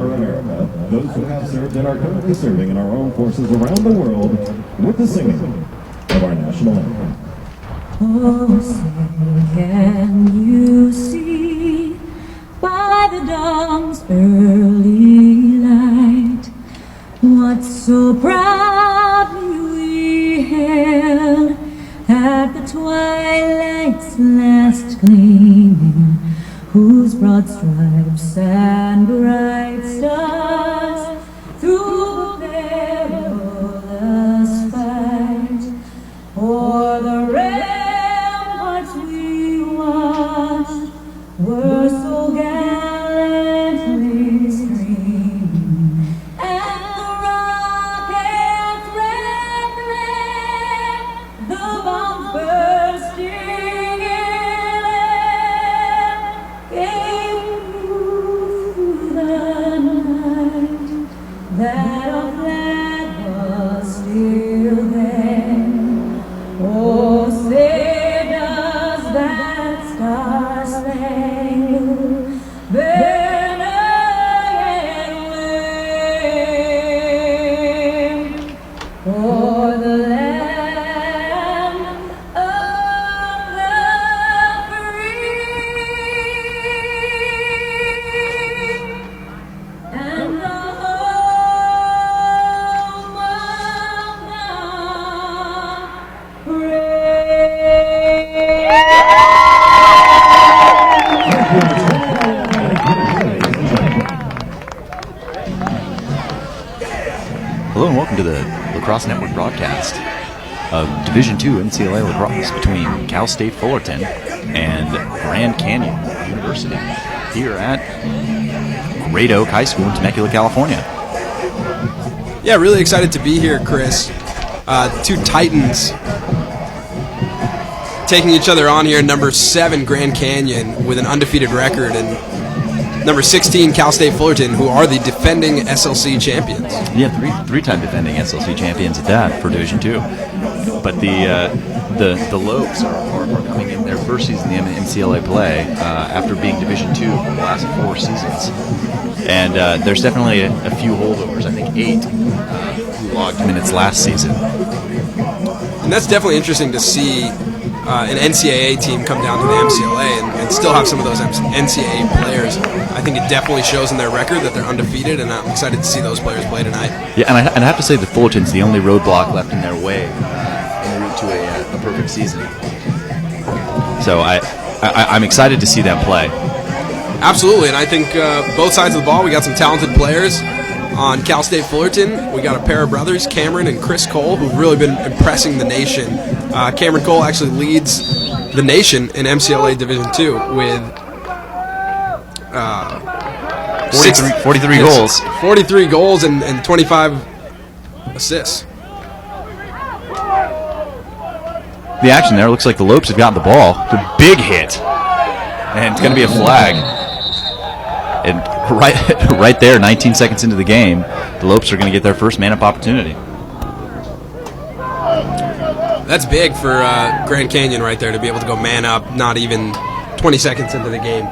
honor America, those who have served and are currently serving in our armed forces around the world with the singing of our national anthem. Oh, say, can you see by the dawn's early light what so proudly we hailed at the twilight's last gleaming, whose broad stripes and bright stars through perilous fight o'er the ramparts we watched were so gallantly streaming, and the rocket's red glare, the bombs bursting in air, gave proof through the night that our flag was still there. Oh, say does that star-spangled banner yet wave o'er the land of the free and the home of the Hello and welcome to the Lacrosse Network broadcast of Division II NCAA lacrosse between Cal State Fullerton and Grand Canyon University here at Great Oak High School in Temecula, California. Yeah, really excited to be here, Chris. Two Titans taking each other on here. Number 7, Grand Canyon, with an undefeated record, and number 16, Cal State Fullerton, who are the defending SLC champions. Yeah, three-time defending SLC champions at that for Division II. But the Lopes are coming in their first season in the NCAA play after being Division II for the last 4 seasons. And there's definitely a few holdovers, I think 8, who logged minutes last season. And that's definitely interesting to see an NCAA team come down to the MCLA and still have some of those NCAA players. I think it definitely shows in their record that they're undefeated, and I'm excited to see those players play tonight. Yeah, and I have to say that Fullerton's the only roadblock left in their way en route to a perfect season. So I'm excited to see them play. Absolutely, and I think both sides of the ball, we got some talented players. On Cal State Fullerton, we got a pair of brothers, Cameron and Chris Cole, who've really been impressing the nation. Cameron Cole actually leads the nation in MCLA Division II with 43 goals. 43 goals and 25 assists. The action there looks like the Lopes have gotten the ball. It's a big hit, and it's going to be a flag. And right there, 19 seconds into the game, the Lopes are going to get their first man-up opportunity. That's big for Grand Canyon right there to be able to go man-up not even 20 seconds into the game.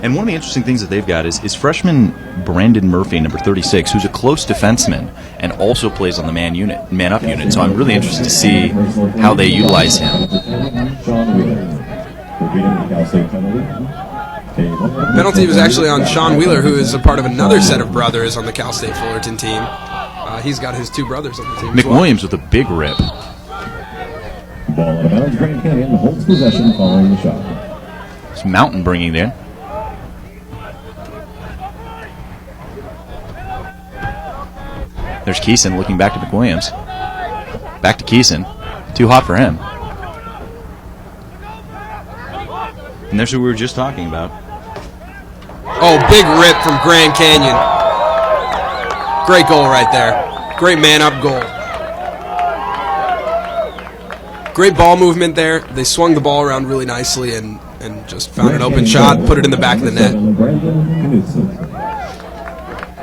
And one of the interesting things that they've got is freshman Brandon Murphy, number 36, who's a close defenseman and also plays on the man-up unit. So I'm really interested to see how they utilize him. Penalty was actually on Sean Wheeler, who is a part of another set of brothers on the Cal State Fullerton team. He's got his 2 brothers on the team. McWilliams with a big rip. Ball out of bounds. Grand Canyon holds possession following the shot. It's Mountain bringing it in. There's Keeson looking back to McWilliams. Back to Keeson. Too hot for him. And there's who we were just talking about. Oh, big rip from Grand Canyon. Great goal right there. Great man-up goal. Great ball movement there. They swung the ball around really nicely and just found an open shot, put it in the back of the net.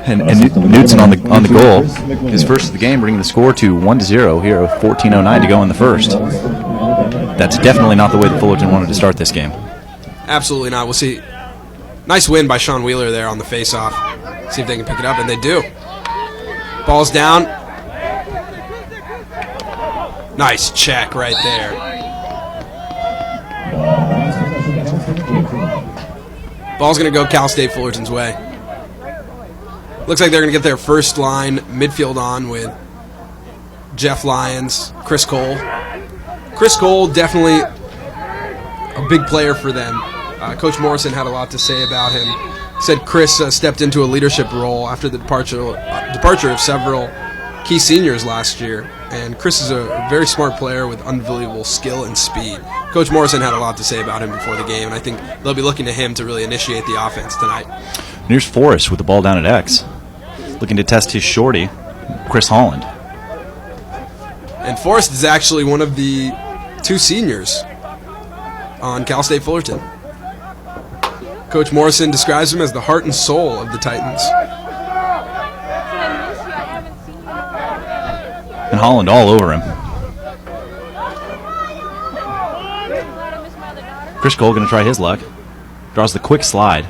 And Knudsen on the goal. His first of the game, bringing the score to 1-0 here with 14:09 to go in the first. That's definitely not the way that Fullerton wanted to start this game. Absolutely not. We'll see. Nice win by Sean Wheeler there on the face-off. See if they can pick it up, and they do. Ball's down. Nice check right there. Ball's going to go Cal State Fullerton's way. Looks like they're going to get their first line midfield on with Jeff Lyons, Chris Cole. Chris Cole, definitely a big player for them. Coach Morrison had a lot to say about him. Said Chris stepped into a leadership role after the departure of several key seniors last year. And Chris is a very smart player with unbelievable skill and speed. Coach Morrison had a lot to say about him before the game, and I think they'll be looking to him to really initiate the offense tonight. And here's Forrest with the ball down at X, looking to test his shorty, Chris Holland. And Forrest is actually one of the 2 seniors on Cal State Fullerton. Coach Morrison describes him as the heart and soul of the Titans. And Holland all over him. Chris Cole going to try his luck. Draws the quick slide.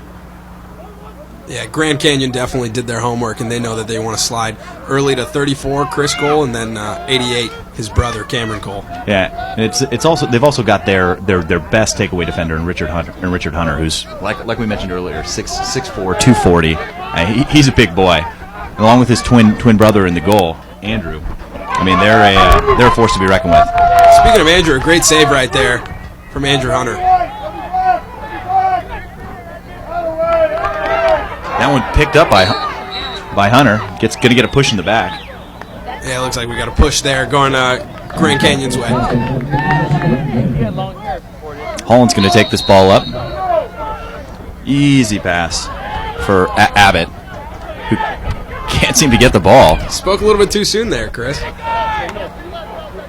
Yeah, Grand Canyon definitely did their homework, and they know that they want to slide early to 34, Chris Cole, and then 88, his brother, Cameron Cole. Yeah, and it's also they've also got their best takeaway defender in Richard Hunter, who's like we mentioned earlier, 6'4", 240. He's a big boy, along with his twin brother in the goal, Andrew. I mean, they're a force to be reckoned with. Speaking of Andrew, a great save right there from Andrew Hunter. That one picked up by Hunter. Going to get a push in the back. Yeah, it looks like we got a push there going Grand Canyon's way. Holland's going to take this ball up. Easy pass for Abbott, who can't seem to get the ball. Spoke a little bit too soon there, Chris.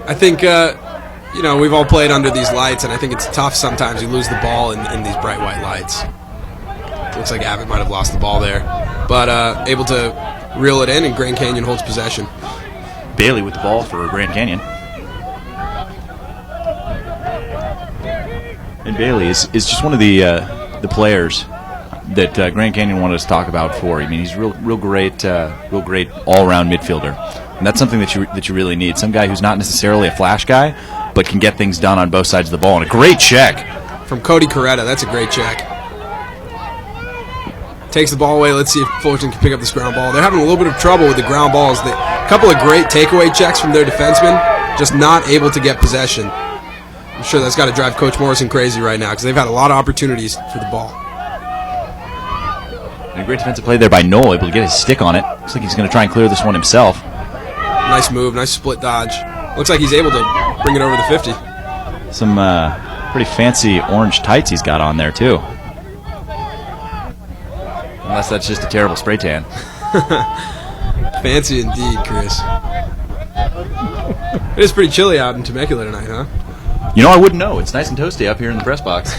I think, we've all played under these lights, and I think it's tough sometimes. You lose the ball in these bright white lights. Looks like Abbott might have lost the ball there, but able to reel it in, and Grand Canyon holds possession. Bailey with the ball for Grand Canyon. And Bailey is just one of the players that Grand Canyon wanted us to talk about before. I mean, he's real great all-around midfielder, and that's something that you really need. Some guy who's not necessarily a flash guy, but can get things done on both sides of the ball. And a great check from Cody Coretta. That's a great check. Takes the ball away. Let's see if Fullerton can pick up this ground ball. They're having a little bit of trouble with the ground balls. A couple of great takeaway checks from their defensemen, just not able to get possession. I'm sure that's got to drive Coach Morrison crazy right now because they've had a lot of opportunities for the ball. And a great defensive play there by Noel, able to get his stick on it. Looks like he's going to try and clear this one himself. Nice move, nice split dodge. Looks like he's able to bring it over the 50. Some pretty fancy orange tights he's got on there, too. Unless that's just a terrible spray tan. Fancy indeed, Chris. It is pretty chilly out in Temecula tonight, huh? I wouldn't know. It's nice and toasty up here in the press box.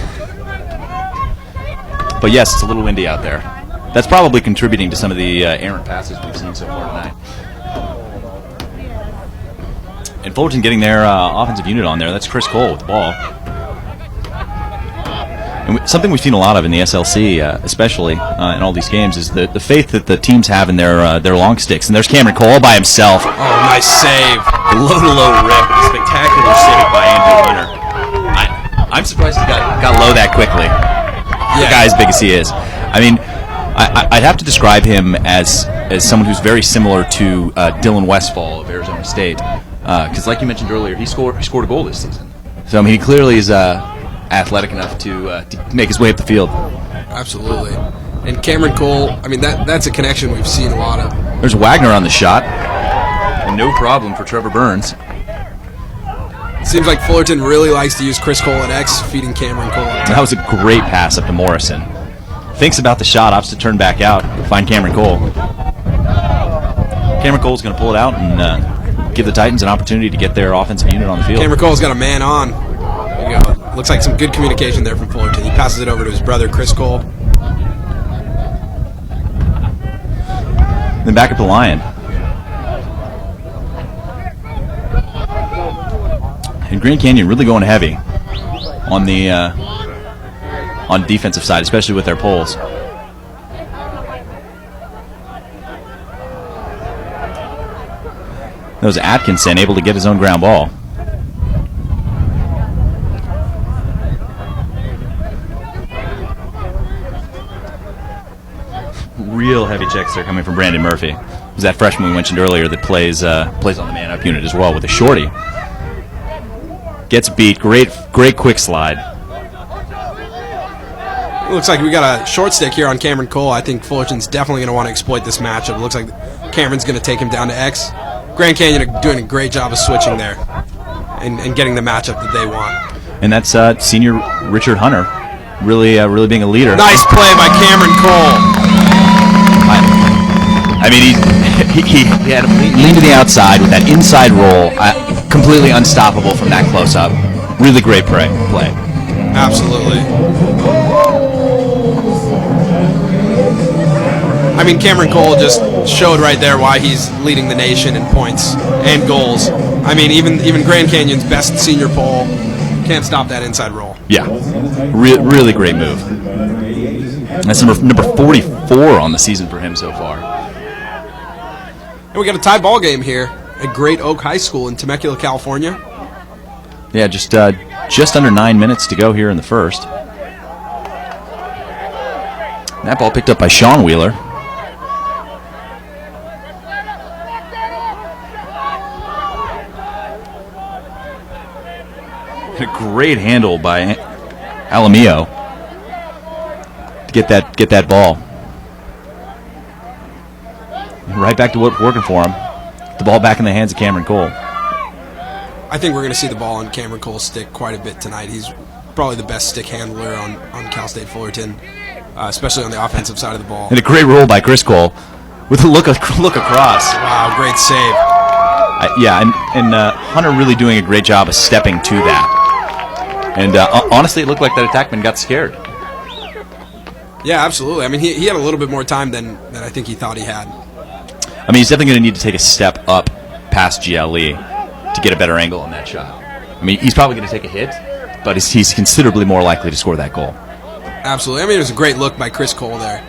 But yes, it's a little windy out there. That's probably contributing to some of the errant passes we've seen so far tonight. And Fullerton getting their offensive unit on there. That's Chris Cole with the ball. And something we've seen a lot of in the SLC, especially in all these games, is the faith that the teams have in their long sticks. And there's Cameron Cole all by himself. Oh, nice save. Low rip. Spectacular save by Andrew Hunter. I'm surprised he got low that quickly. Yeah. The guy as big as he is. I mean, I'd have to describe him as someone who's very similar to Dylan Westfall of Arizona State. Because like you mentioned earlier, he scored a goal this season. So, I mean, he clearly is athletic enough to make his way up the field. Absolutely. And Cameron Cole, I mean, that's a connection we've seen a lot of. There's Wagner on the shot. And no problem for Trevor Burns. It seems like Fullerton really likes to use Chris Cole at X, feeding Cameron Cole. That was a great pass up to Morrison. Thinks about the shot, opts to turn back out, find Cameron Cole. Cameron Cole's going to pull it out and give the Titans an opportunity to get their offensive unit on the field. Cameron Cole's got a man on. There you go. Looks like some good communication there from Fullerton. He passes it over to his brother, Chris Cole. Then back up the line. And Grand Canyon really going heavy on the on defensive side, especially with their poles. That was Atkinson able to get his own ground ball. Real heavy checks there coming from Brandon Murphy. It was that freshman we mentioned earlier that plays on the man-up unit as well with a shorty. Gets beat. Great quick slide. It looks like we got a short stick here on Cameron Cole. I think Fullerton's definitely going to want to exploit this matchup. It looks like Cameron's going to take him down to X. Grand Canyon are doing a great job of switching there and getting the matchup that they want. And that's senior Richard Hunter really being a leader. Nice play by Cameron Cole. I mean, he had him lean to the outside with that inside roll, completely unstoppable from that close-up. Really great play. Absolutely. I mean, Cameron Cole just showed right there why he's leading the nation in points and goals. I mean, even Grand Canyon's best senior pole can't stop that inside roll. Yeah, really great move. That's number 44 on the season for him so far. And we got a tie ball game here at Great Oak High School in Temecula, California. Yeah, just under 9 minutes to go here in the first. That ball picked up by Sean Wheeler. A great handle by Alamillo to get that ball. Right back to working for him. The ball back in the hands of Cameron Cole. I think we're going to see the ball on Cameron Cole's stick quite a bit tonight. He's probably the best stick handler on Cal State Fullerton, especially on the offensive side of the ball. And a great roll by Chris Cole with a look across. Wow, great save. And Hunter really doing a great job of stepping to that. And honestly, it looked like that attackman got scared. Yeah, absolutely. I mean, he had a little bit more time than I think he thought he had. I mean, he's definitely going to need to take a step up past GLE to get a better angle on that shot. I mean, he's probably going to take a hit, but he's considerably more likely to score that goal. Absolutely. I mean, it was a great look by Chris Cole there.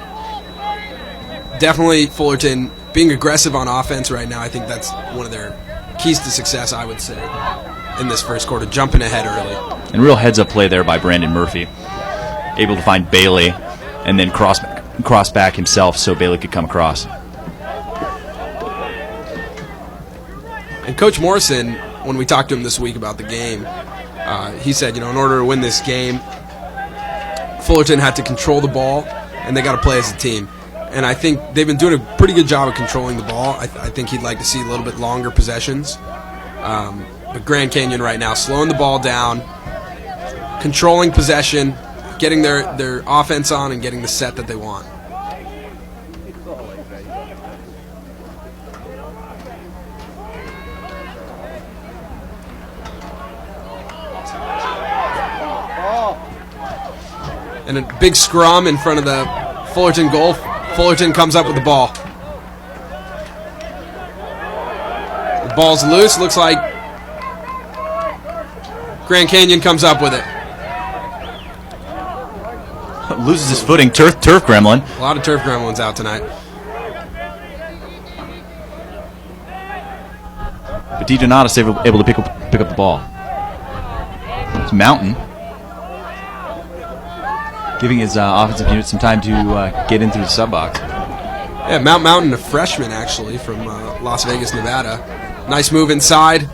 Definitely Fullerton being aggressive on offense right now. I think that's one of their keys to success, I would say, in this first quarter, jumping ahead early. And real heads-up play there by Brandon Murphy. Able to find Bailey and then cross back himself so Bailey could come across. And Coach Morrison, when we talked to him this week about the game, he said, in order to win this game, Fullerton had to control the ball, and they got to play as a team. And I think they've been doing a pretty good job of controlling the ball. I think he'd like to see a little bit longer possessions. But Grand Canyon right now, slowing the ball down, controlling possession, getting their offense on, and getting the set that they want. And a big scrum in front of the Fullerton goal. Fullerton comes up with the ball. The ball's loose. Looks like Grand Canyon comes up with it. Loses his footing. Turf gremlin. A lot of turf gremlins out tonight. But DiDonato able to pick up the ball. It's Mountain giving his offensive unit some time to get in through the sub box. Yeah, Mountain, a freshman actually from Las Vegas, Nevada. Nice move inside.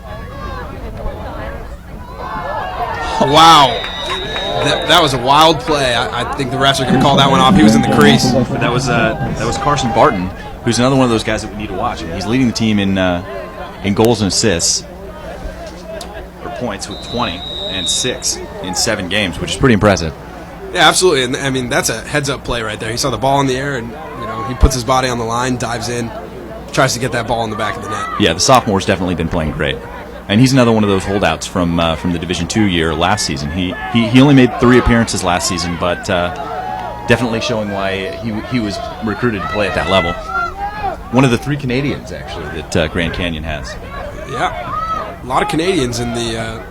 Wow, that was a wild play. I think the refs are going to call that one off. He was in the crease. But that was Carson Barton, who's another one of those guys that we need to watch. He's leading the team in goals and assists or points with 20 and 6 in 7 games, which is pretty impressive. Yeah, absolutely. And I mean, that's a heads-up play right there. He saw the ball in the air, and he puts his body on the line, dives in, tries to get that ball in the back of the net. Yeah, the sophomore's definitely been playing great, and he's another one of those holdouts from the Division II year last season. He only made 3 appearances last season, but definitely showing why he was recruited to play at that level. One of the 3 Canadians actually that Grand Canyon has. Yeah, a lot of Canadians in the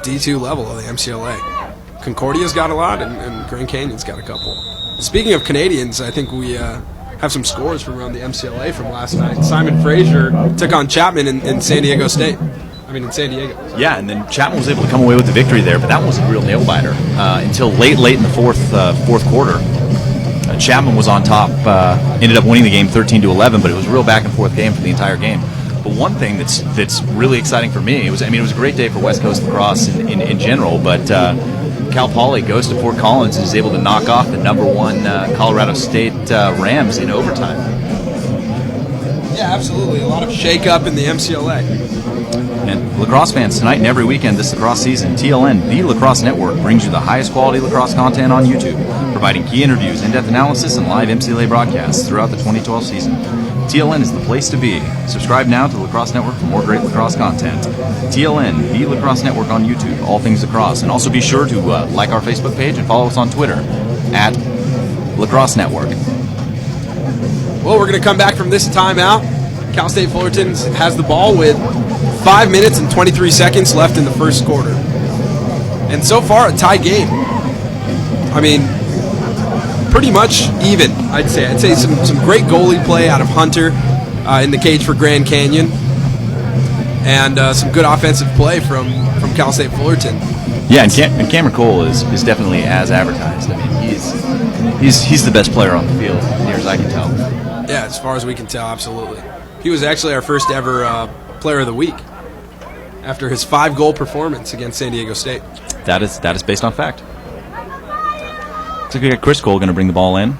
D2 level of the MCLA. Concordia's got a lot, and Grand Canyon's got a couple. Speaking of Canadians, I think we have have some scores from around the MCLA from last night. Simon Frazier took on Chapman in San Diego State. In San Diego. Yeah, and then Chapman was able to come away with the victory there, but that wasn't a real nail-biter until late in the fourth quarter. Chapman was on top, ended up winning the game 13-11, but it was a real back-and-forth game for the entire game. But one thing that's really exciting for me, it was a great day for West Coast lacrosse in general, but Cal Poly goes to Fort Collins and is able to knock off the #1 Colorado State Rams in overtime. Yeah, absolutely. A lot of shake-up in the MCLA. And lacrosse fans, tonight and every weekend this lacrosse season, TLN, the Lacrosse Network, brings you the highest quality lacrosse content on YouTube, providing key interviews, in-depth analysis, and live MCLA broadcasts throughout the 2012 season. TLN is the place to be. Subscribe now to the Lacrosse Network for more great lacrosse content. TLN, the Lacrosse Network on YouTube, all things lacrosse. And also be sure to like our Facebook page and follow us on Twitter at Lacrosse Network. Well, we're going to come back from this timeout. Cal State Fullerton has the ball with 5 minutes and 23 seconds left in the first quarter. And so far, a tie game. Pretty much even, I'd say. I'd say some great goalie play out of Hunter in the cage for Grand Canyon. And some good offensive play from Cal State Fullerton. Yeah, and Cameron Cole is definitely as advertised. He's the best player on the field, near as I can tell. Yeah, as far as we can tell, absolutely. He was actually our first ever Player of the Week after his 5-goal performance against San Diego State. That is based on fact. Looks like we got Chris Cole going to bring the ball in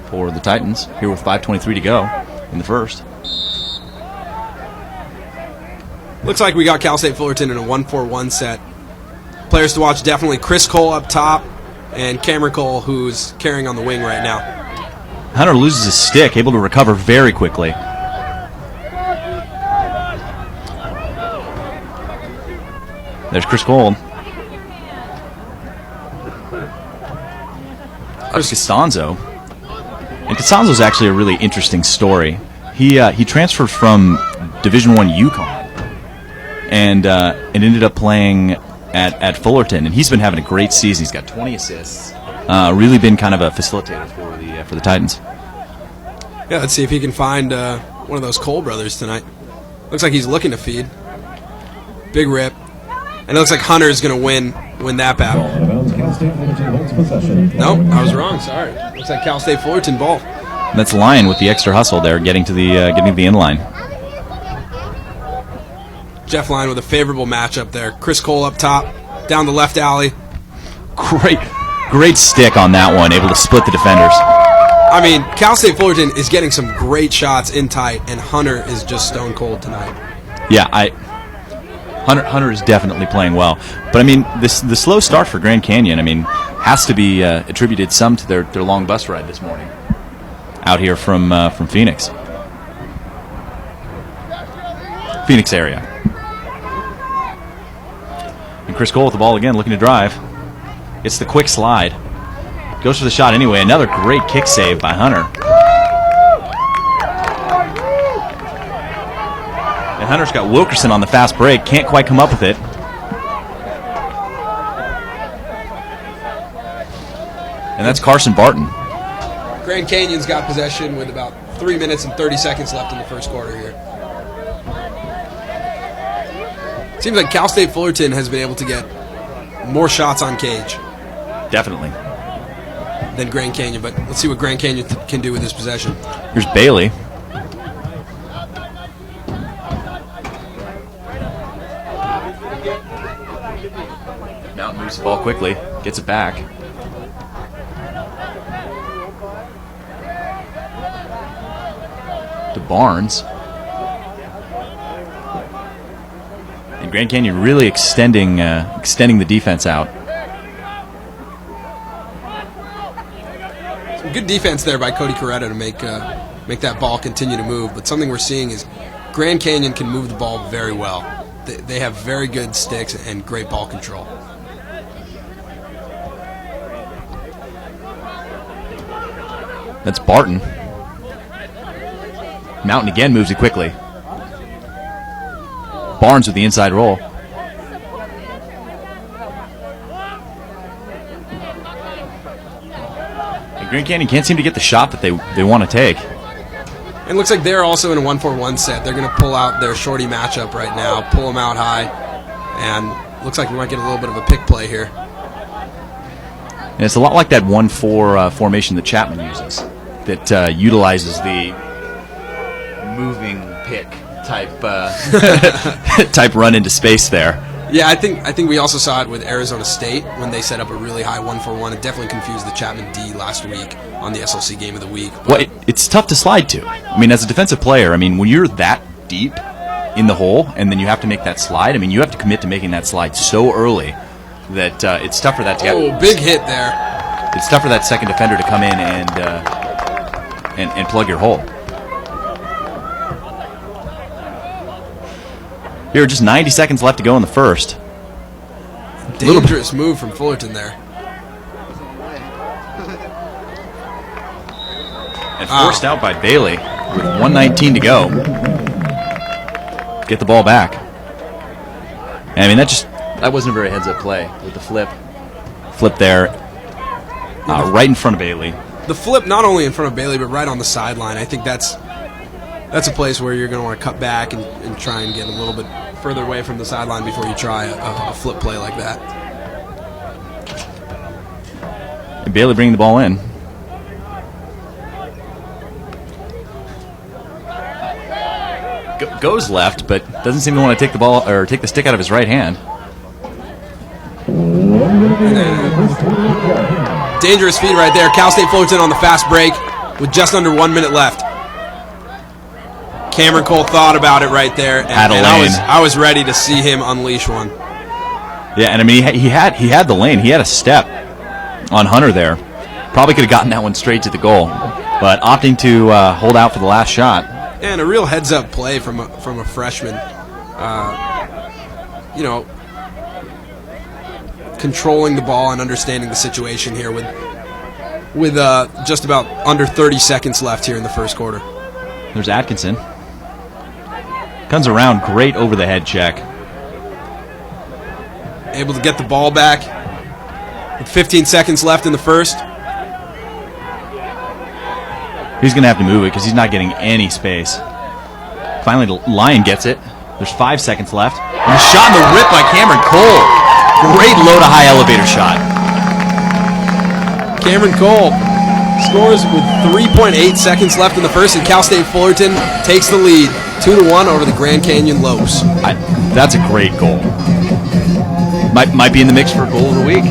for the Titans here with 5:23 to go in the first. Looks like we got Cal State Fullerton in a 1-4-1 set. Players to watch, definitely Chris Cole up top and Cameron Cole, who's carrying on the wing right now. Hunter loses his stick, able to recover very quickly. There's Chris Cole. There's Costanzo. And Costanzo's actually a really interesting story. He transferred from Division I UConn and ended up playing at Fullerton, and he's been having a great season. He's got 20 assists. Really been kind of a facilitator for the Titans. Yeah, let's see if he can find one of those Cole brothers tonight. Looks like he's looking to feed. Big rip. And it looks like Hunter is going to win that battle. Nope, I was wrong. Sorry. Looks like Cal State Fullerton ball. That's Lyon with the extra hustle there, getting to the in line. Jeff Lyon with a favorable matchup there. Chris Cole up top, down the left alley. Great stick on that one, able to split the defenders. Cal State Fullerton is getting some great shots in tight, and Hunter is just stone cold tonight. Yeah, Hunter is definitely playing well. But, the slow start for Grand Canyon, has to be attributed some to their long bus ride this morning out here from Phoenix. Phoenix area. And Chris Cole with the ball again, looking to drive. It's the quick slide. Goes for the shot anyway. Another great kick save by Hunter. And Hunter's got Wilkerson on the fast break. Can't quite come up with it. And that's Carson Barton. Grand Canyon's got possession with about 3 minutes and 30 seconds left in the first quarter here. Seems like Cal State Fullerton has been able to get more shots on cage. Definitely. Than Grand Canyon, but let's see what Grand Canyon can do with this possession. Here's Bailey. Mountain moves the ball quickly, gets it back. To Barnes. And Grand Canyon really extending the defense out. Some good defense there by Cody Coretta to make that ball continue to move. But something we're seeing is Grand Canyon can move the ball very well. They have very good sticks and great ball control. That's Barton. Mountain again moves it quickly. Barnes with the inside roll. And Grand Canyon can't seem to get the shot that they want to take. And looks like they're also in a 1-4-1 set. They're going to pull out their shorty matchup right now, pull them out high, and looks like we might get a little bit of a pick play here. And it's a lot like that 1-4 formation that Chapman uses, that utilizes the moving pick type type run into space there. Yeah, I think we also saw it with Arizona State when they set up a really high 1-4-1. It definitely confused the Chapman D last week on the SLC Game of the Week. Well, it's tough to slide to. I mean, as a defensive player, I mean, when you're that deep in the hole and then you have to make that slide, I mean, you have to commit to making that slide so early that it's tough for that to get. Oh, big hit there. It's tough for that second defender to come in and plug your hole. Here are just 90 seconds left to go in the first. Dangerous move from Fullerton there. And forced out by Bailey with 1:19 to go. Get the ball back. And I mean, that wasn't a very heads-up play with the flip. Flip there, right in front of Bailey. The flip not only in front of Bailey, but right on the sideline. I think that's a place where you're going to want to cut back and try and get a little bit further away from the sideline before you try a flip play like that. And Bailey bringing the ball in. Goes left, but doesn't seem to want to take the ball or take the stick out of his right hand. Dangerous feed right there. Cal State Fullerton on the fast break with just under 1 minute left. Cameron Cole thought about it right there, and I was ready to see him unleash one. Yeah, and I mean he had the lane. He had a step on Hunter there. Probably could have gotten that one straight to the goal, but opting to hold out for the last shot. And a real heads-up play from a freshman. Controlling the ball and understanding the situation here with just about under 30 seconds left here in the first quarter. There's Atkinson. Comes around, great over-the-head check. Able to get the ball back with 15 seconds left in the first. He's going to have to move it because he's not getting any space. Finally, Lyon gets it. There's 5 seconds left. And a shot in the rip by Cameron Cole. Great low-to-high elevator shot. Cameron Cole scores with 3.8 seconds left in the first, and Cal State Fullerton takes the lead 2-1 over the Grand Canyon Lopes. That's a great goal. Might be in the mix for goal of the week.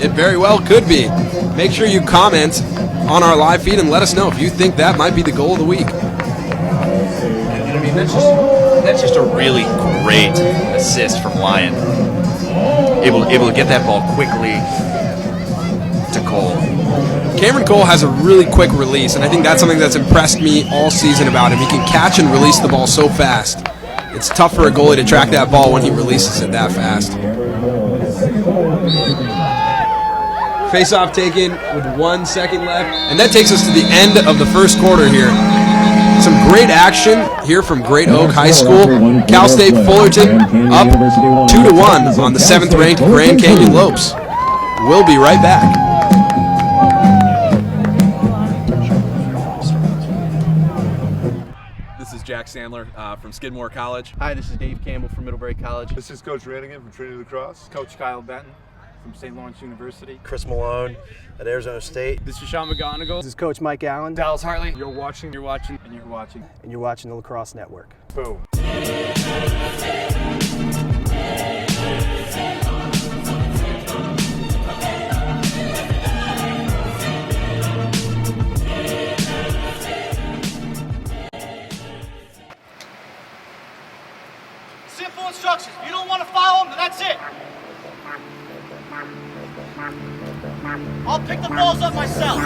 It very well could be. Make sure you comment on our live feed and let us know if you think that might be the goal of the week. I mean, that's just a really great assist from Lyon. Able to get that ball quickly to Cole. Cameron Cole has a really quick release, and I think that's something that's impressed me all season about him. He can catch and release the ball so fast. It's tough for a goalie to track that ball when he releases it that fast. Face-off taken with 1 second left, and that takes us to the end of the first quarter here. Some great action here from Great Oak High School. Cal State Fullerton up 2-1 on the 7th-ranked Grand Canyon Lopes. We'll be right back. This is Jack Sandler from Skidmore College. Hi, this is Dave Campbell from Middlebury College. This is Coach Ranigan from Trinity Lacrosse. Coach Kyle Benton from St. Lawrence University. Chris Malone at Arizona State. This is Sean McGonigal. This is Coach Mike Allen. Dallas Hartley. You're watching, and you're watching the Lacrosse Network. Boom. Simple instructions. If you don't want to follow them, then that's it. I'll pick the balls up myself.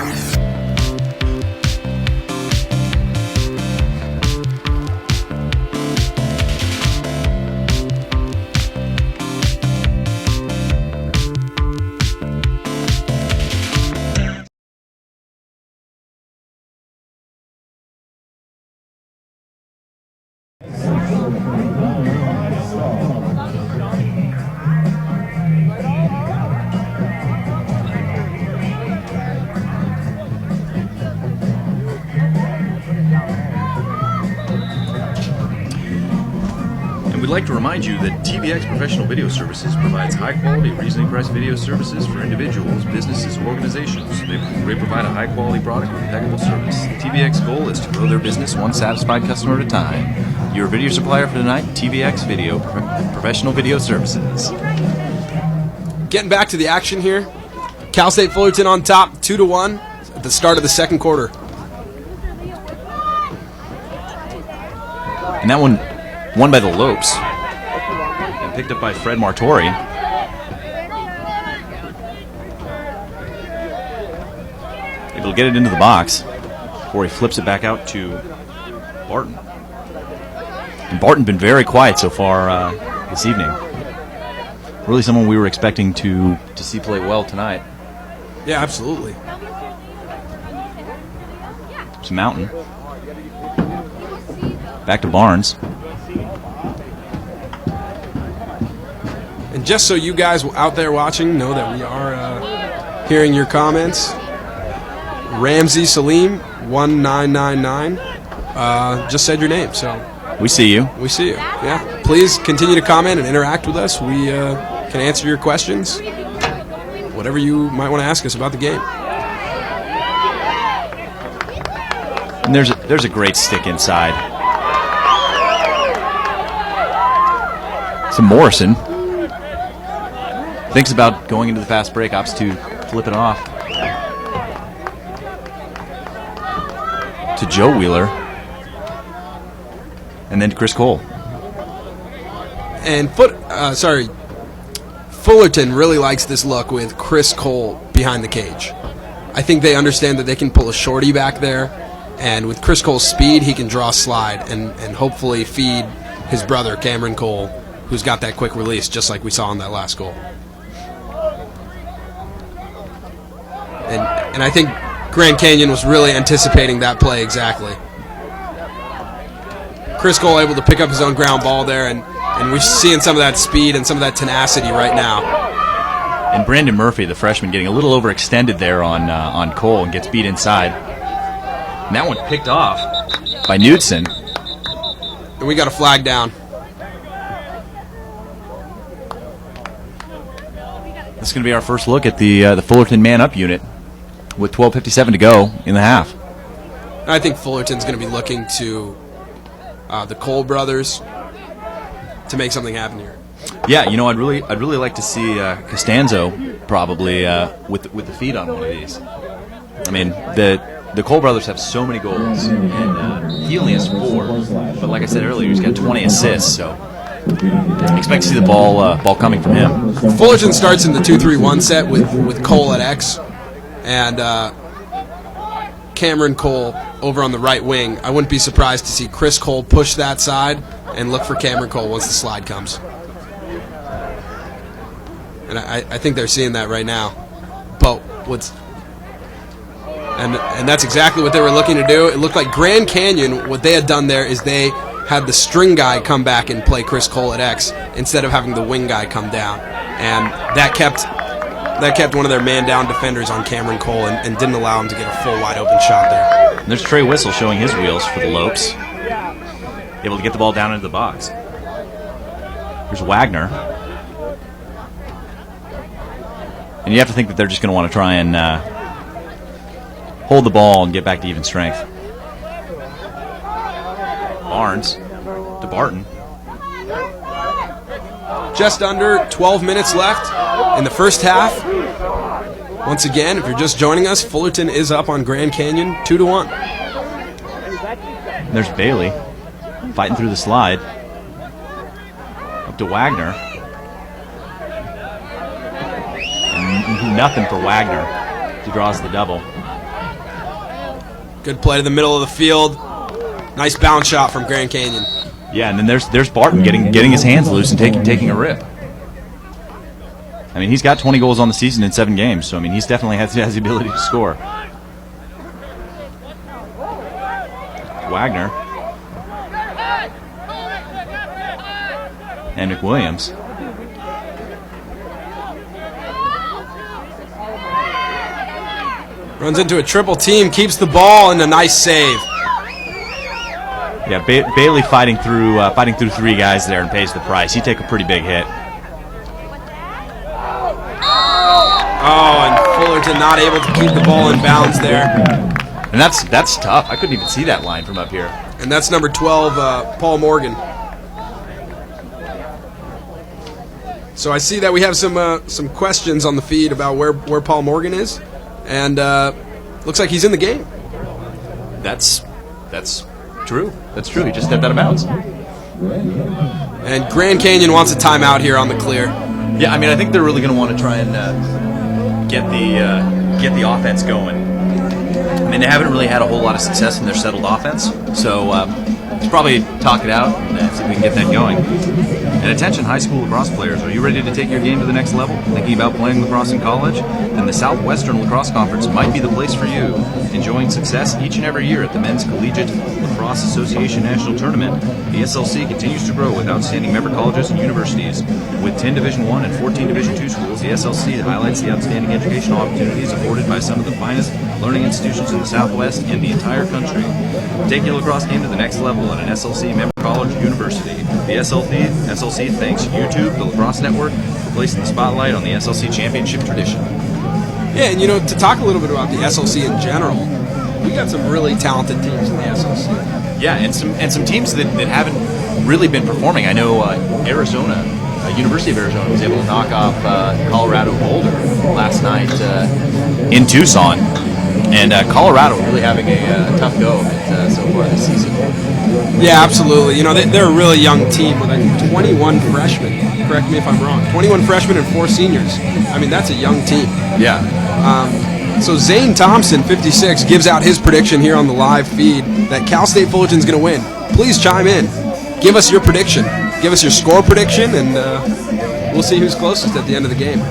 We'd like to remind you that TVX Professional Video Services provides high-quality, reasonably priced video services for individuals, businesses, or organizations. They provide a high-quality product with impeccable service. The TVX goal is to grow their business one satisfied customer at a time. Your video supplier for tonight, TVX Video Professional Video Services. Getting back to the action here. Cal State Fullerton on top, 2-1 at the start of the second quarter. And that one won by the Lopes. And picked up by Fred Martori. Able to get it into the box before he flips it back out to Barton. And Barton been very quiet so far this evening. Really someone we were expecting to see play well tonight. Yeah, absolutely. It's Mountain. Back to Barnes. And just so you guys out there watching know that we are hearing your comments, Ramsey Salim 1999 just said your name, so we see you. We see you. Yeah, please continue to comment and interact with us. We can answer your questions, whatever you might want to ask us about the game. And there's a great stick inside. So Morrison thinks about going into the fast break, opts to flip it off to Joe Wheeler, and then to Chris Cole. And Fullerton really likes this look with Chris Cole behind the cage. I think they understand that they can pull a shorty back there, and with Chris Cole's speed, he can draw a slide and hopefully feed his brother, Cameron Cole, who's got that quick release, just like we saw in that last goal. And I think Grand Canyon was really anticipating that play exactly. Chris Cole able to pick up his own ground ball there, and we're seeing some of that speed and some of that tenacity right now. And Brandon Murphy, the freshman, getting a little overextended there on Cole and gets beat inside. And that one picked off by Knudsen. And we got a flag down. This is going to be our first look at the Fullerton man-up unit with 12:57 to go in the half. I think Fullerton's going to be looking to the Cole brothers to make something happen here. Yeah, you know, I'd really like to see Costanzo probably with the feet on one of these. I mean, the Cole brothers have so many goals, and he only has 4. But like I said earlier, he's got 20 assists, so expect to see the ball coming from him. Fullerton starts in the 2-3-1 set with Cole at X, and Cameron Cole over on the right wing. I wouldn't be surprised to see Chris Cole push that side and look for Cameron Cole once the slide comes. And I think they're seeing that right now. But and that's exactly what they were looking to do. It looked like Grand Canyon, what they had done there is they had the string guy come back and play Chris Cole at X instead of having the wing guy come down. And that kept one of their man-down defenders on Cameron Cole and didn't allow him to get a full wide-open shot there. And there's Trey Whistle showing his wheels for the Lopes. Able to get the ball down into the box. Here's Wagner. And you have to think that they're just going to want to try and hold the ball and get back to even strength. Barnes to Barton. Just under 12 minutes left in the first half. Once again, if you're just joining us, Fullerton is up on Grand Canyon 2-1. And there's Bailey fighting through the slide. Up to Wagner. And nothing for Wagner. He draws the double. Good play to the middle of the field. Nice bounce shot from Grand Canyon. Yeah, and then there's Barton getting his hands loose and taking a rip. I mean, he's got 20 goals on the season in 7 games, so I mean, he's definitely has the ability to score. Wagner and McWilliams. Runs into a triple team, keeps the ball, and a nice save. Yeah, Bailey fighting through 3 guys there and pays the price. He take a pretty big hit. Oh, and Fullerton not able to keep the ball in bounds there. And that's tough. I couldn't even see that line from up here. And that's number 12, Paul Morgan. So I see that we have some questions on the feed about where Paul Morgan is, and looks like he's in the game. That's true. That's true. He just stepped out of bounds. And Grand Canyon wants a timeout here on the clear. Yeah, I mean, I think they're really going to want to try and get the offense going. I mean, they haven't really had a whole lot of success in their settled offense, so let's probably talk it out and see if we can get that going. And attention, high school lacrosse players, are you ready to take your game to the next level? Thinking about playing lacrosse in college? Then the Southwestern Lacrosse Conference might be the place for you. Enjoying success each and every year at the Men's Collegiate Lacrosse Association National Tournament, the SLC continues to grow with outstanding member colleges and universities. With 10 Division I and 14 Division II schools, the SLC highlights the outstanding educational opportunities afforded by some of the finest learning institutions in the Southwest and the entire country. Take your lacrosse game to the next level at an SLC member college or university. The SLC thanks YouTube, the Lacrosse Network, for placing the spotlight on the SLC championship tradition. Yeah, and to talk a little bit about the SLC in general, we got some really talented teams in the SLC. Yeah, and some teams that haven't really been performing. I know Arizona, University of Arizona was able to knock off Colorado Boulder last night in Tucson. And Colorado really having a tough go of it so far this season. Yeah, absolutely. They're a really young team with 21 freshmen. Correct me if I'm wrong. 21 freshmen and 4 seniors. I mean, that's a young team. Yeah. So Zane Thompson, 56, gives out his prediction here on the live feed that Cal State Fullerton's going to win. Please chime in. Give us your prediction. Give us your score prediction, and we'll see who's closest at the end of the game.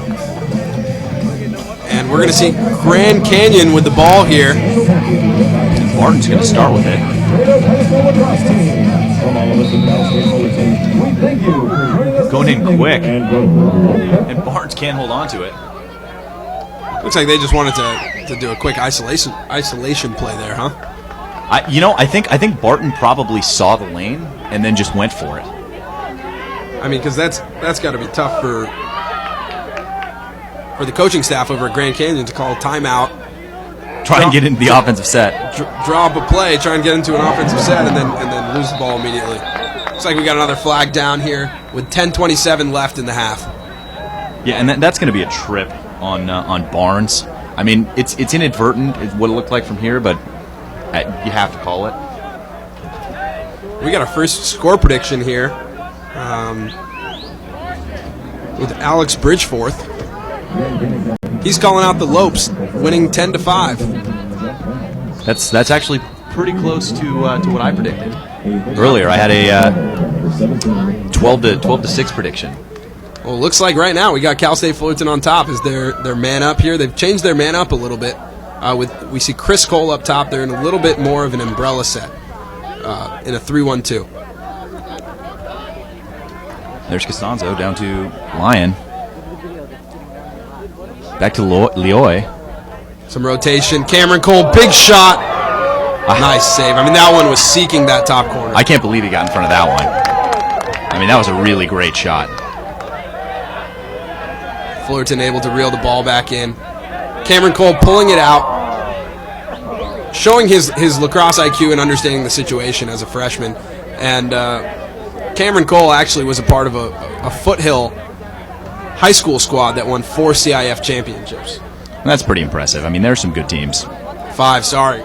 And we're going to see Grand Canyon with the ball here. Barton's going to start with it. Going in quick. And Barnes can't hold on to it. Looks like they just wanted to do a quick isolation play there, huh? I think Barton probably saw the lane and then just went for it. I mean, because that's got to be tough for the coaching staff over at Grand Canyon to call a timeout. Try and get into the offensive set. Draw up a play, try and get into an offensive set, and then lose the ball immediately. Looks like we got another flag down here with 10:27 left in the half. Yeah, and that's going to be a trip on Barnes. I mean, it's inadvertent, is what it looked like from here, but you have to call it. We got our first score prediction here with Alex Bridgeforth. He's calling out the Lopes, winning 10-5. That's actually pretty close to what I predicted earlier. I had a 12-6 prediction. Well, it looks like right now we got Cal State Fullerton on top as their man up here. They've changed their man up a little bit. We see Chris Cole up top. They're in a little bit more of an umbrella set in a 3-1-2. There's Costanzo down to Lyon. Back to Leoy. Some rotation. Cameron Cole, big shot. Nice save. I mean, that one was seeking that top corner. I can't believe he got in front of that one. I mean, that was a really great shot. Fullerton able to reel the ball back in. Cameron Cole pulling it out, showing his lacrosse IQ and understanding the situation as a freshman. And Cameron Cole actually was a part of a Foothill high school squad that won 4 CIF championships. That's pretty impressive. I mean, there's some good teams. 5, sorry.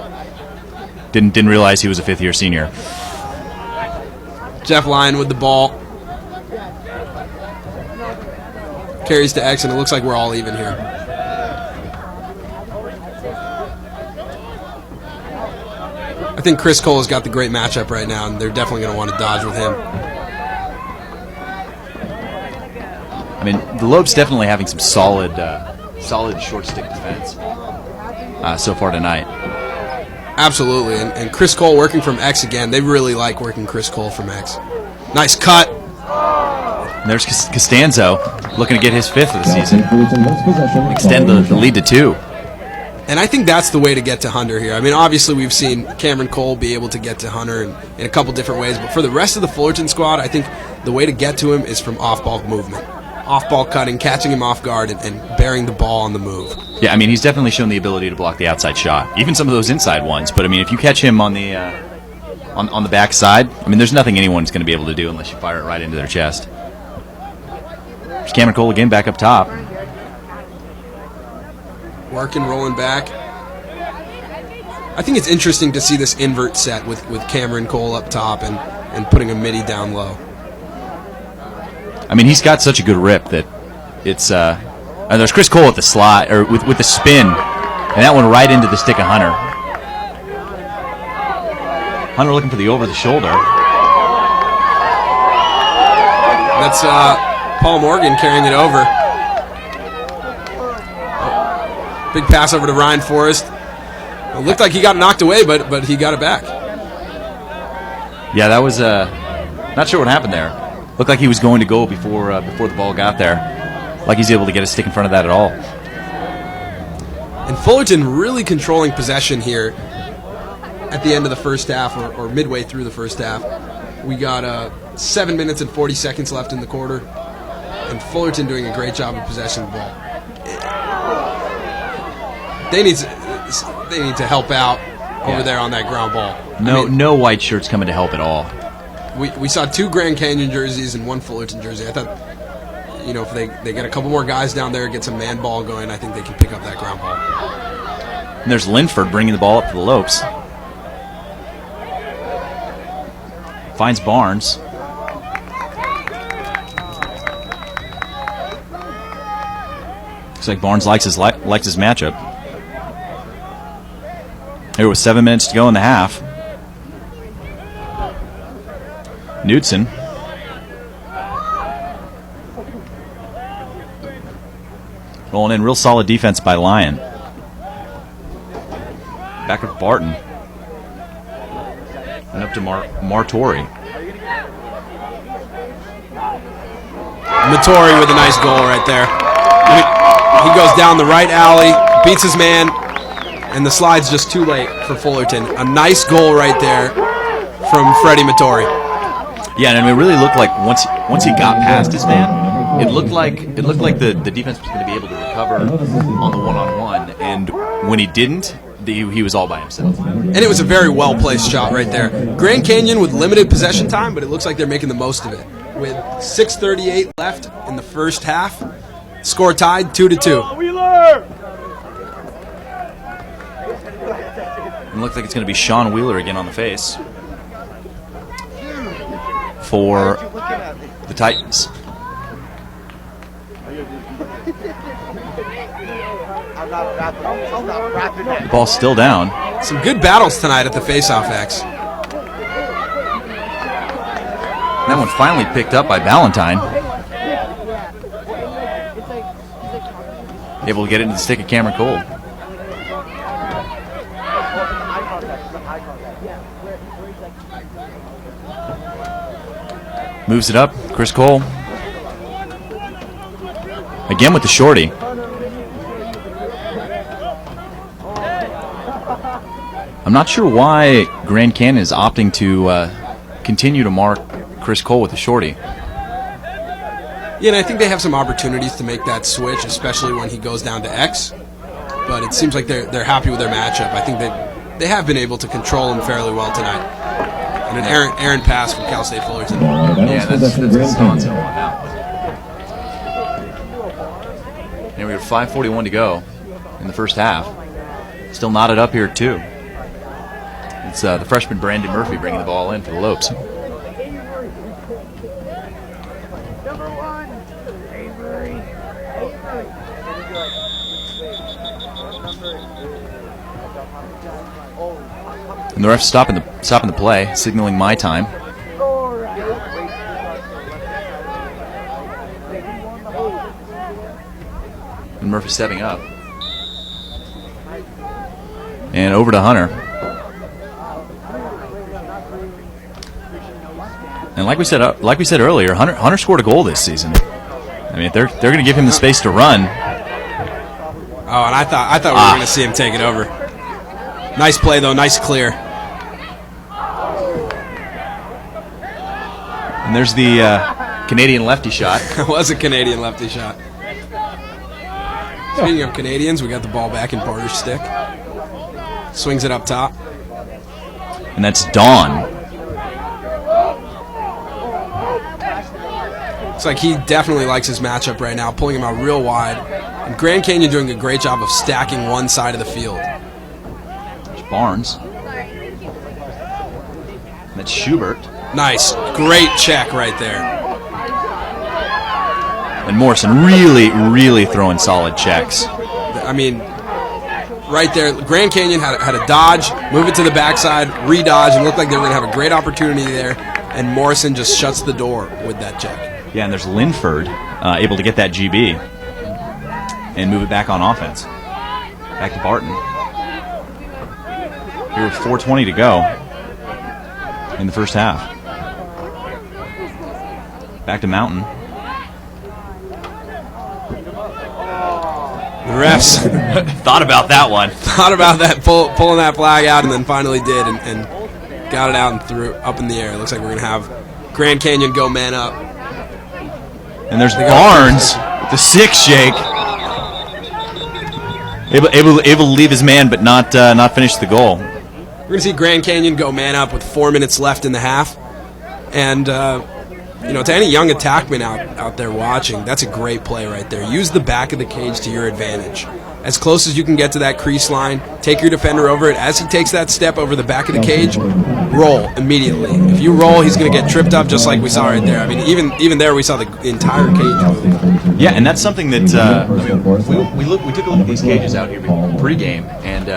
Didn't realize he was a fifth-year senior. Jeff Lyon with the ball. Carries to X, and it looks like we're all even here. I think Chris Cole has got the great matchup right now, and they're definitely going to want to dodge with him. I mean, the Lopes definitely having some solid short stick defense so far tonight. Absolutely, and Chris Cole working from X again. They really like working Chris Cole from X. Nice cut. And there's Costanzo looking to get his 5th of the season. Extend the lead to 2. And I think that's the way to get to Hunter here. I mean, obviously we've seen Cameron Cole be able to get to Hunter in a couple different ways, but for the rest of the Fullerton squad, I think the way to get to him is from off-ball movement. Off-ball cutting, catching him off guard, and bearing the ball on the move. Yeah, I mean, he's definitely shown the ability to block the outside shot, even some of those inside ones. But, I mean, if you catch him on the on the backside, I mean, there's nothing anyone's going to be able to do unless you fire it right into their chest. There's Cameron Cole again back up top. Working, rolling back. I think it's interesting to see this invert set with Cameron Cole up top and putting a midi down low. I mean, he's got such a good rip that it's and there's Chris Cole at the slot, or with the spin, and that one right into the stick of Hunter. Hunter looking for the over-the-shoulder. That's Paul Morgan carrying it over. Big pass over to Ryan Forrest. It looked like he got knocked away, but he got it back. Yeah, that was not sure what happened there. Looked like he was going to go before the ball got there. Like he's able to get a stick in front of that at all. And Fullerton really controlling possession here at the end of the first half, or midway through the first half. We got 7 minutes and 40 seconds left in the quarter, and Fullerton doing a great job of possessing the ball. They need to help out over there on that ground ball. No white shirts coming to help at all. We saw 2 Grand Canyon jerseys and 1 Fullerton jersey. I thought, if they get a couple more guys down there, get some man ball going, I think they can pick up that ground ball. And there's Linford bringing the ball up to the Lopes. Finds Barnes. Looks like Barnes likes his matchup. There was 7 minutes to go in the half. Knudsen. Rolling in, real solid defense by Lyon. Back with Barton. And up to Martori. Martori with a nice goal right there. He goes down the right alley, beats his man, and the slide's just too late for Fullerton. A nice goal right there from Freddie Martori. Yeah, and it really looked like once he got past his man, it looked like the defense was going to be able to recover on the one-on-one, and when he didn't, he was all by himself. And it was a very well-placed shot right there. Grand Canyon with limited possession time, but it looks like they're making the most of it. With 6:38 left in the first half, score tied 2-2. It looks like it's going to be Sean Wheeler again on the face for the Titans. The ball's still down. Some good battles tonight at the face-off X. That one finally picked up by Ballantyne. Able to get it into the stick of Cameron Cole. Moves it up, Chris Cole. Again with the shorty. I'm not sure why Grand Canyon is opting to continue to mark Chris Cole with the shorty. Yeah, and I think they have some opportunities to make that switch, especially when he goes down to X. But it seems like they're happy with their matchup. I think they have been able to control him fairly well tonight. And an errant pass from Cal State Fullerton. Yeah, that's Wisconsin one now. And we have 5:41 to go in the first half. Still knotted up here too. It's the freshman Brandon Murphy bringing the ball in for the Lopes. And the ref's stopping the play, signaling my time. And Murphy stepping up. And over to Hunter. And like we said earlier, Hunter scored a goal this season. I mean, if they're going to give him the space to run. Oh, and I thought we were going to see him take it over. Nice play, though. Nice clear. And there's the Canadian lefty shot. It was a Canadian lefty shot. Speaking of Canadians, we got the ball back in Porter's stick. Swings it up top. And that's Dawn. Looks like he definitely likes his matchup right now, pulling him out real wide. And Grand Canyon doing a great job of stacking one side of the field. There's Barnes. And that's Schubert. Nice. Great check right there. And Morrison really throwing solid checks. I mean, right there, Grand Canyon had a dodge, move it to the backside, re-dodge, and looked like they were going to have a great opportunity there. And Morrison just shuts the door with that check. Yeah, and there's Linford able to get that GB and move it back on offense. Back to Barton. Here with 4:20 to go in the first half. Back to Mountain. The refs thought about that one. Thought about that, pulling that flag out, and then finally did, and got it out and threw up in the air. It looks like we're going to have Grand Canyon go man up. And there's Barnes with the 6 shake. Able to leave his man, but not finish the goal. We're going to see Grand Canyon go man up with 4 minutes left in the half. And, to any young attackman out there watching, that's a great play right there. Use the back of the cage to your advantage. As close as you can get to that crease line, take your defender over it. As he takes that step over the back of the cage, roll immediately. If you roll, he's going to get tripped up just like we saw right there. I mean, even there we saw the entire cage move. Yeah, and that's something that we took a look at these cages out here pregame, and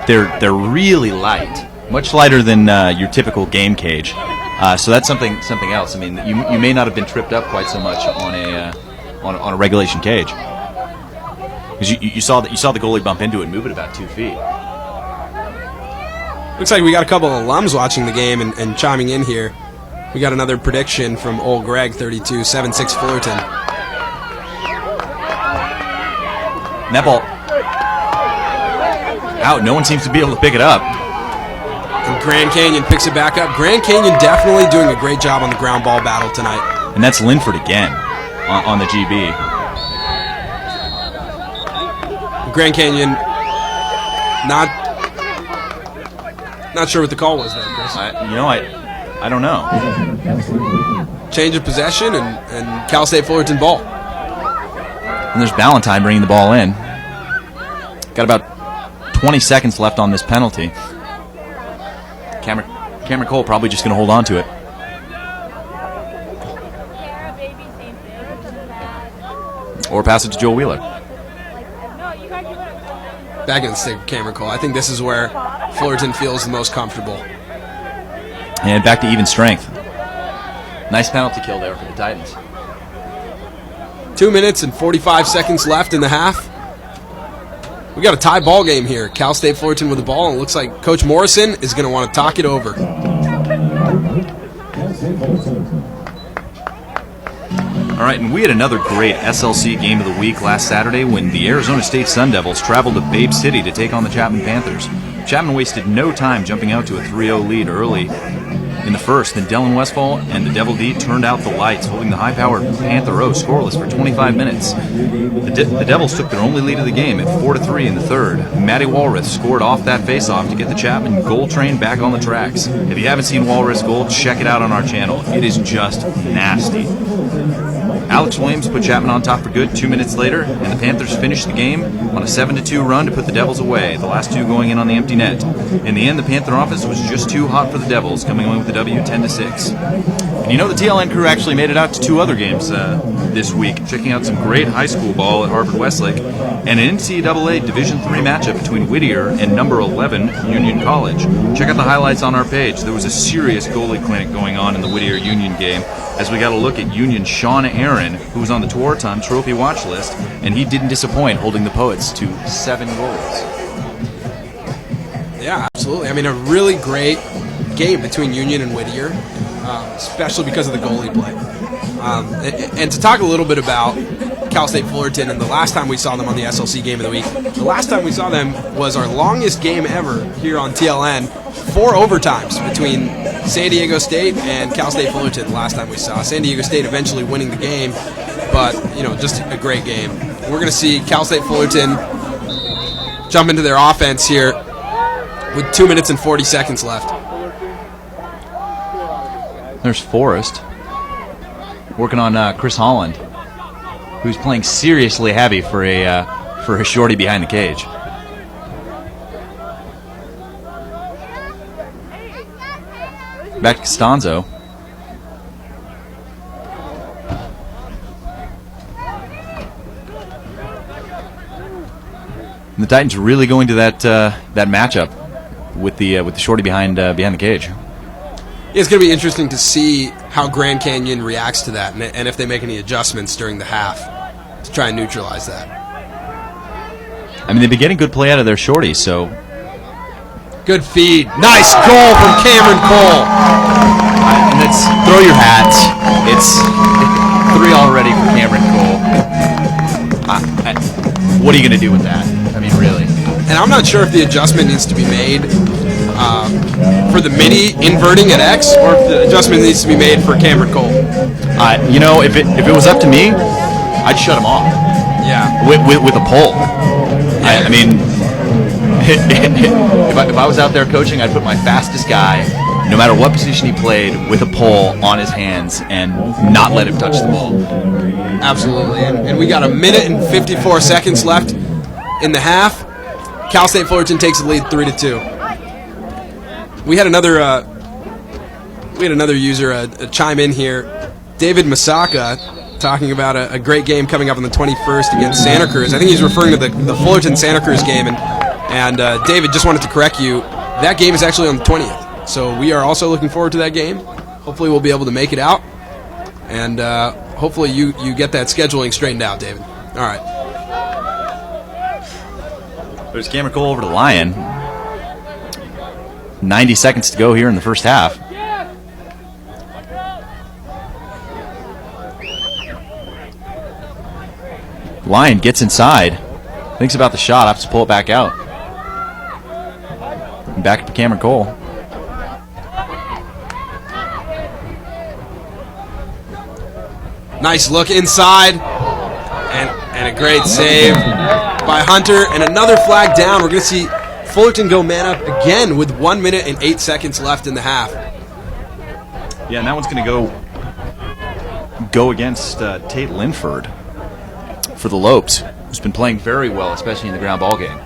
they're really light, much lighter than your typical game cage. So that's something else. I mean, you may not have been tripped up quite so much on a regulation cage. Because you saw the goalie bump into it and move it about 2 feet. Looks like we got a couple of alums watching the game and chiming in here. We got another prediction from old Greg, 32, 7-6 Fullerton. And that ball out. No one seems to be able to pick it up. And Grand Canyon picks it back up. Grand Canyon definitely doing a great job on the ground ball battle tonight. And that's Linford again on the GB. Grand Canyon, not sure what the call was there, Chris. I don't know. Change of possession and Cal State Fullerton ball. And there's Ballantyne bringing the ball in. Got about 20 seconds left on this penalty. Cameron Cole probably just going to hold on to it. Or pass it to Joel Wheeler. Back in the stick, Cameron Cole. I think this is where Fullerton feels the most comfortable. And back to even strength. Nice penalty kill there for the Titans. 2 minutes and 45 seconds left in the half. We got a tie ball game here. Cal State Fullerton with the ball, and it looks like Coach Morrison is going to want to talk it over. All right, and we had another great SLC game of the week last Saturday when the Arizona State Sun Devils traveled to Babe City to take on the Chapman Panthers. Chapman wasted no time jumping out to a 3-0 lead early in the first. Then Dylan Westfall and the Devil D turned out the lights, holding the high-powered Panther O scoreless for 25 minutes. The Devils took their only lead of the game at 4-3 in the third. Matty Walrath scored off that face-off to get the Chapman goal train back on the tracks. If you haven't seen Walrath's goal, check it out on our channel. It is just nasty. Alex Williams put Chapman on top for good 2 minutes later, and the Panthers finished the game on a 7-2 run to put the Devils away, the last two going in on the empty net. In the end, the Panther offense was just too hot for the Devils, coming away with the W 10-6. And the TLN crew actually made it out to 2 other games this week, checking out some great high school ball at Harvard Westlake, and an NCAA Division III matchup between Whittier and number 11 Union College. Check out the highlights on our page. There was a serious goalie clinic going on in the Whittier Union game, as we got a look at Union Sean Aaron, who was on the Tuorton Trophy watch list, and he didn't disappoint, holding the Poets to 7 goals. Yeah, absolutely. I mean, a really great game between Union and Whittier, especially because of the goalie play. And to talk a little bit about Cal State Fullerton, and the last time we saw them on the SLC Game of the Week, the last time we saw them was our longest game ever here on TLN. 4 overtimes between San Diego State and Cal State Fullerton the last time we saw. San Diego State eventually winning the game, but, just a great game. We're going to see Cal State Fullerton jump into their offense here with 2 minutes and 40 seconds left. There's Forrest working on Chris Holland, who's playing seriously heavy for a shorty behind the cage. Back to Costanzo. And the Titans really going to that matchup with the shorty behind the cage. It's going to be interesting to see how Grand Canyon reacts to that, and if they make any adjustments during the half to try and neutralize that. I mean, they've been getting good play out of their shorties, so. Good feed. Nice goal from Cameron Cole. And let's throw your hats. It's 3 already for Cameron Cole. What are you going to do with that? I mean, really. And I'm not sure if the adjustment needs to be made for the mini inverting at X, or if the adjustment needs to be made for Cameron Cole. If it was up to me, I'd shut him off. Yeah. With a pole. I mean, if I was out there coaching, I'd put my fastest guy, no matter what position he played, with a pole on his hands and not let him touch the ball. Absolutely. And we got 1 minute and 54 seconds left in the half. Cal State Fullerton takes the lead 3-2. We had another user chime in here, David Masaka, talking about a great game coming up on the 21st against Santa Cruz. I think he's referring to the Fullerton Santa Cruz game, and David, just wanted to correct you. That game is actually on the 20th, so we are also looking forward to that game. Hopefully we'll be able to make it out, and hopefully you get that scheduling straightened out, David. All right. There's Cameron Cole over to Lyon. 90 seconds to go here in the first half. Lyon gets inside, thinks about the shot, has to pull it back out. And back to Cameron Cole. Nice look inside, and a great save by Hunter, and another flag down. We're going to see Fullerton go man up again with 1 minute and 8 seconds left in the half. Yeah, and that one's going to go against Tate Linford for the Lopes, who's been playing very well, especially in the ground ball game.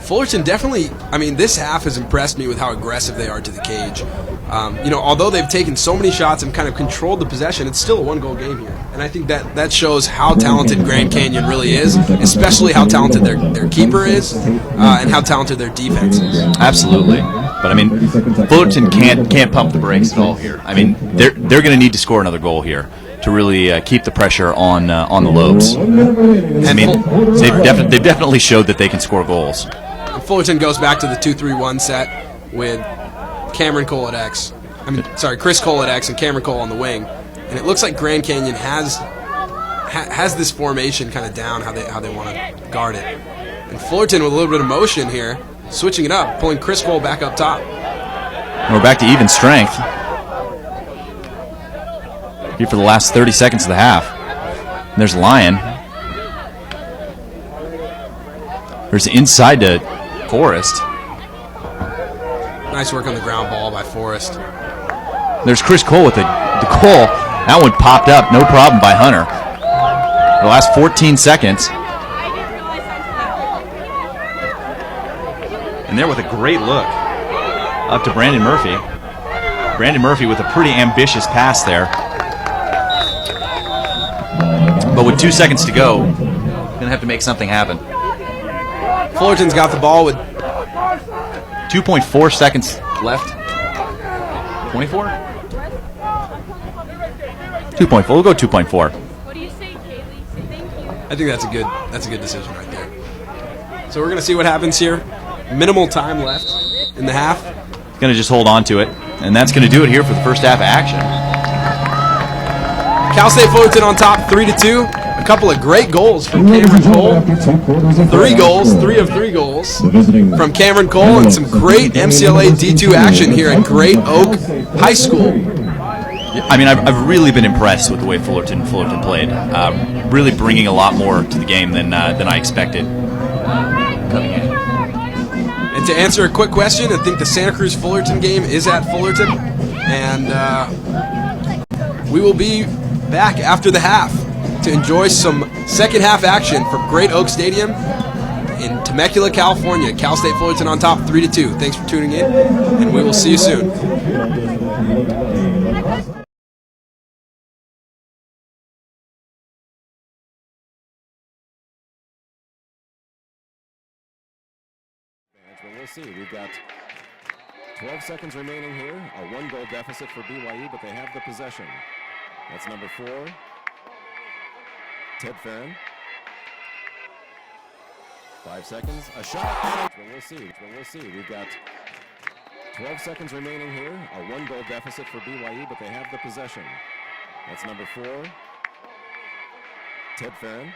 Fullerton definitely, this half has impressed me with how aggressive they are to the cage. Although they've taken so many shots and kind of controlled the possession, it's still a 1-goal game here. And I think that shows how talented Grand Canyon really is, especially how talented their keeper is, and how talented their defense is. Absolutely. But Fullerton can't pump the brakes at all here. They're going to need to score another goal here to really keep the pressure on the Lopes. They've definitely showed that they can score goals. Fullerton goes back to the 2-3-1 set with Cameron Cole at X. Chris Cole at X and Cameron Cole on the wing. And it looks like Grand Canyon has this formation kind of down how they want to guard it. And Fullerton with a little bit of motion here, switching it up, pulling Chris Cole back up top. And we're back to even strength here for the last 30 seconds of the half. And there's Lyon. There's inside to Forrest. Nice work on the ground ball by Forrest. There's Chris Cole with the goal. That one popped up, no problem by Hunter. The last 14 seconds. And there with a great look up to Brandon Murphy. Brandon Murphy with a pretty ambitious pass there. But with 2 seconds to go, going to have to make something happen. Fullerton's got the ball with 2.4 seconds left. 24? 2.4. We'll go 2.4. What do you say, Kaylee? Say thank you. I think that's a good decision right there. So we're going to see what happens here. Minimal time left in the half. Going to just hold on to it, and that's going to do it here for the first half of action. Cal State Fullerton on top, 3-2. A couple of great goals from Cameron Cole. 3 goals, 3 of 3 goals from Cameron Cole, and some great MCLA D2 action here at Great Oak High School. I mean, I've really been impressed with the way Fullerton played. Really bringing a lot more to the game than I expected coming in. And to answer a quick question, I think the Santa Cruz Fullerton game is at Fullerton, and we will be back after the half to enjoy some second half action from Great Oak Stadium in Temecula, California. Cal State Fullerton on top 3-2. Thanks for tuning in, and we will see you soon. But we'll see. We've got 12 seconds remaining here. A 1-goal deficit for BYU, but they have the possession. That's number 4, Ted Farron. 5 seconds. A shot. But we'll see. We've got 12 seconds remaining here. A 1-goal deficit for BYU, but they have the possession. That's number 4, Ted Farron.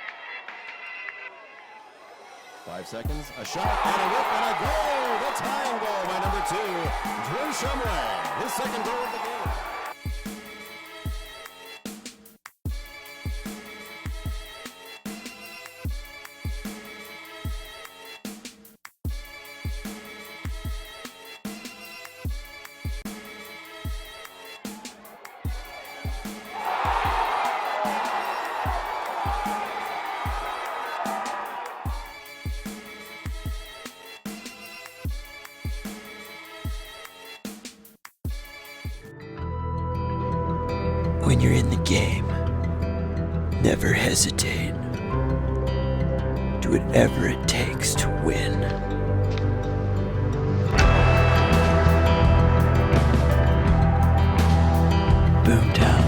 5 seconds, a shot, and a whip, and a goal! The tying goal by number 2, Drew Shumway, his second goal of the game. When you're in the game, never hesitate. Do whatever it takes to win. Boomtown.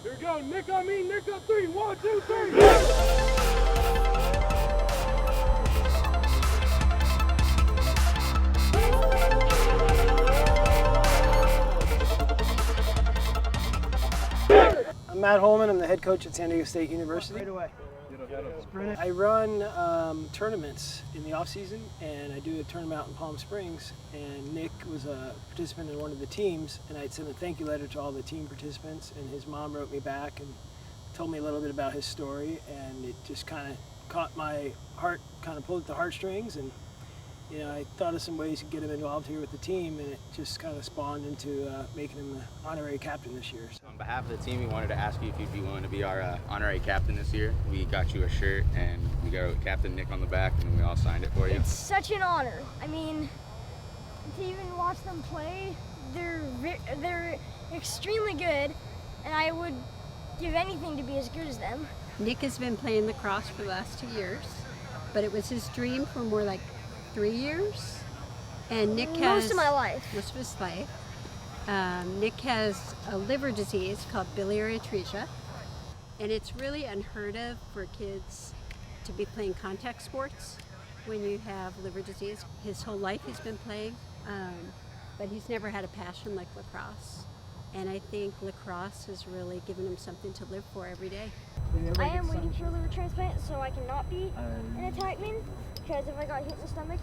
Here we go. Nick on me. Nick on 3. 1, 2, 3. I'm Matt Holman. I'm the head coach at San Diego State University. Right away. I run tournaments in the off season, and I do a tournament out in Palm Springs. And Nick was a participant in one of the teams, and I'd sent a thank you letter to all the team participants. And his mom wrote me back and told me a little bit about his story, and it just kind of caught my heart, kind of pulled at the heartstrings. And you know, I thought of some ways to get him involved here with the team, and it just kind of spawned into making him the honorary captain this year. So. On behalf of the team, we wanted to ask you if you'd be willing to be our honorary captain this year. We got you a shirt, and we got Captain Nick on the back, and we all signed it for you. It's such an honor. I mean, to even watch them play, they're extremely good, and I would give anything to be as good as them. Nick has been playing lacrosse for the last 2 years, but it was his dream for more like 3 years, and Nick has most of my life. Most of his life. Nick has a liver disease called biliary atresia, and it's really unheard of for kids to be playing contact sports when you have liver disease. His whole life he's been playing, but he's never had a passion like lacrosse, and I think lacrosse has really given him something to live for every day. I am waiting for a liver transplant so I cannot be an attackman, because if I got hit in the stomach,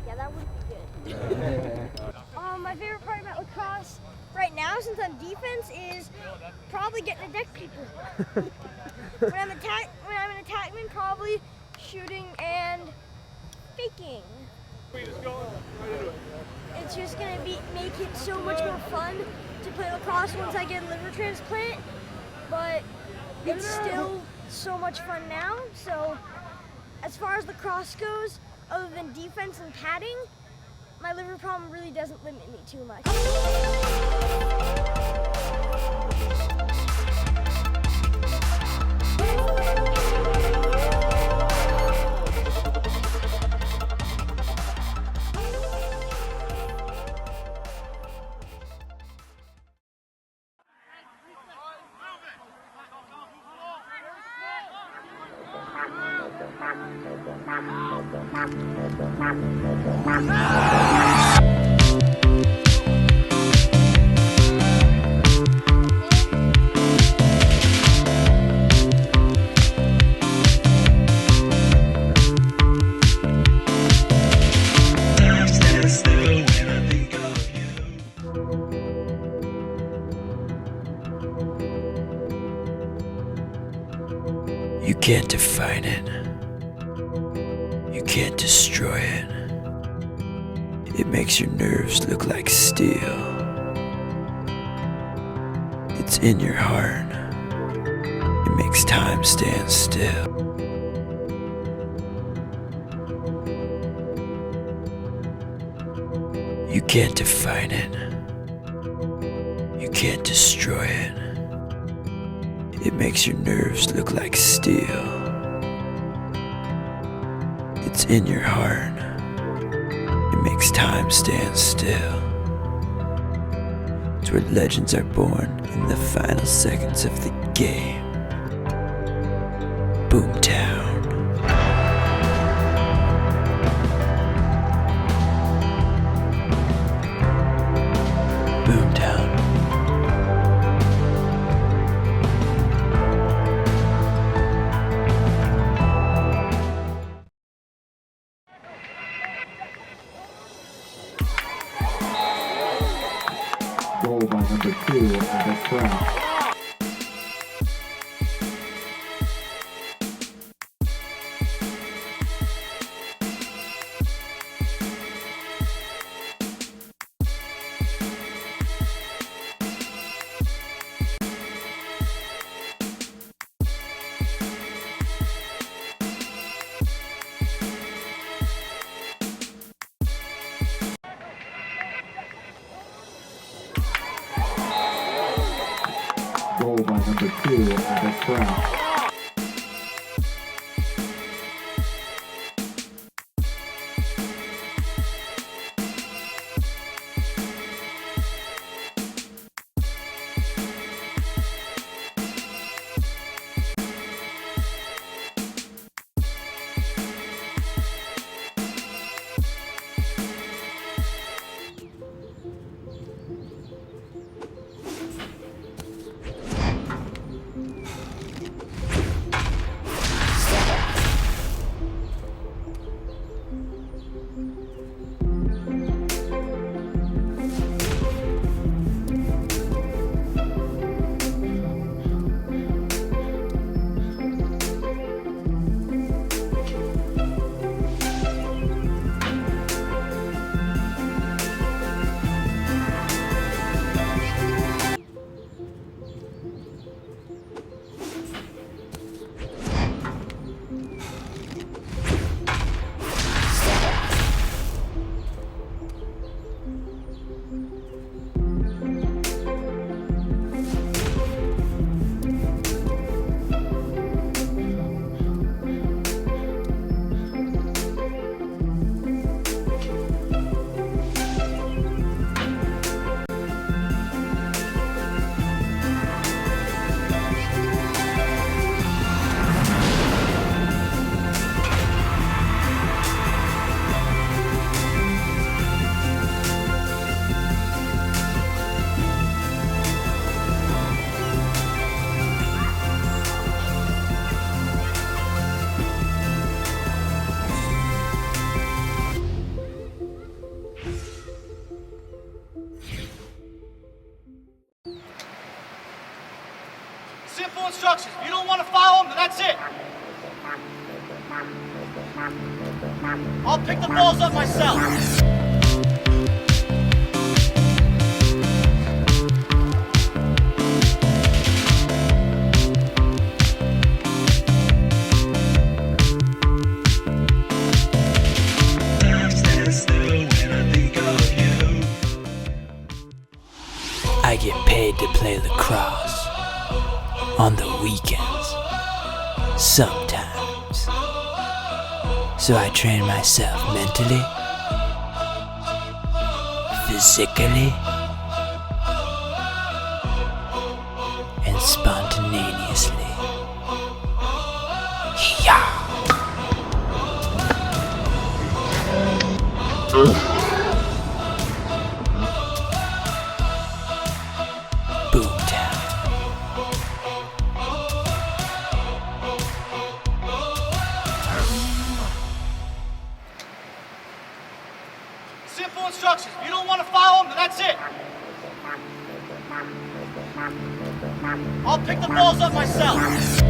yeah, that would be good. My favorite part about lacrosse right now, since I'm defense, is probably getting to deck people. when I'm an attackman, probably shooting and faking. It's just gonna make it so much more fun to play lacrosse once I get a liver transplant, but it's still so much fun now. So as far as lacrosse goes, other than defense and padding, my liver problem really doesn't limit me too much. You can't define it. You can't destroy it. It makes your nerves look like steel. It's in your heart. It makes time stand still. You can't define it. You can't destroy it. It makes your nerves look like steel. It's in your heart. It makes time stand still. It's where legends are born in the final seconds of the game. Boomtown. Boomtown. Goal by number 2, Alex Brown. Goal by number 2, Alex Brown. Simple instructions. If you don't want to follow them, then that's it. I'll pick the balls up myself. I get paid to play lacrosse on the weekends, sometimes. So I train myself mentally, physically, and spontaneously. Yeah. Boomtown. Simple instructions. If you don't want to follow them, then that's it. I'll pick the balls up myself.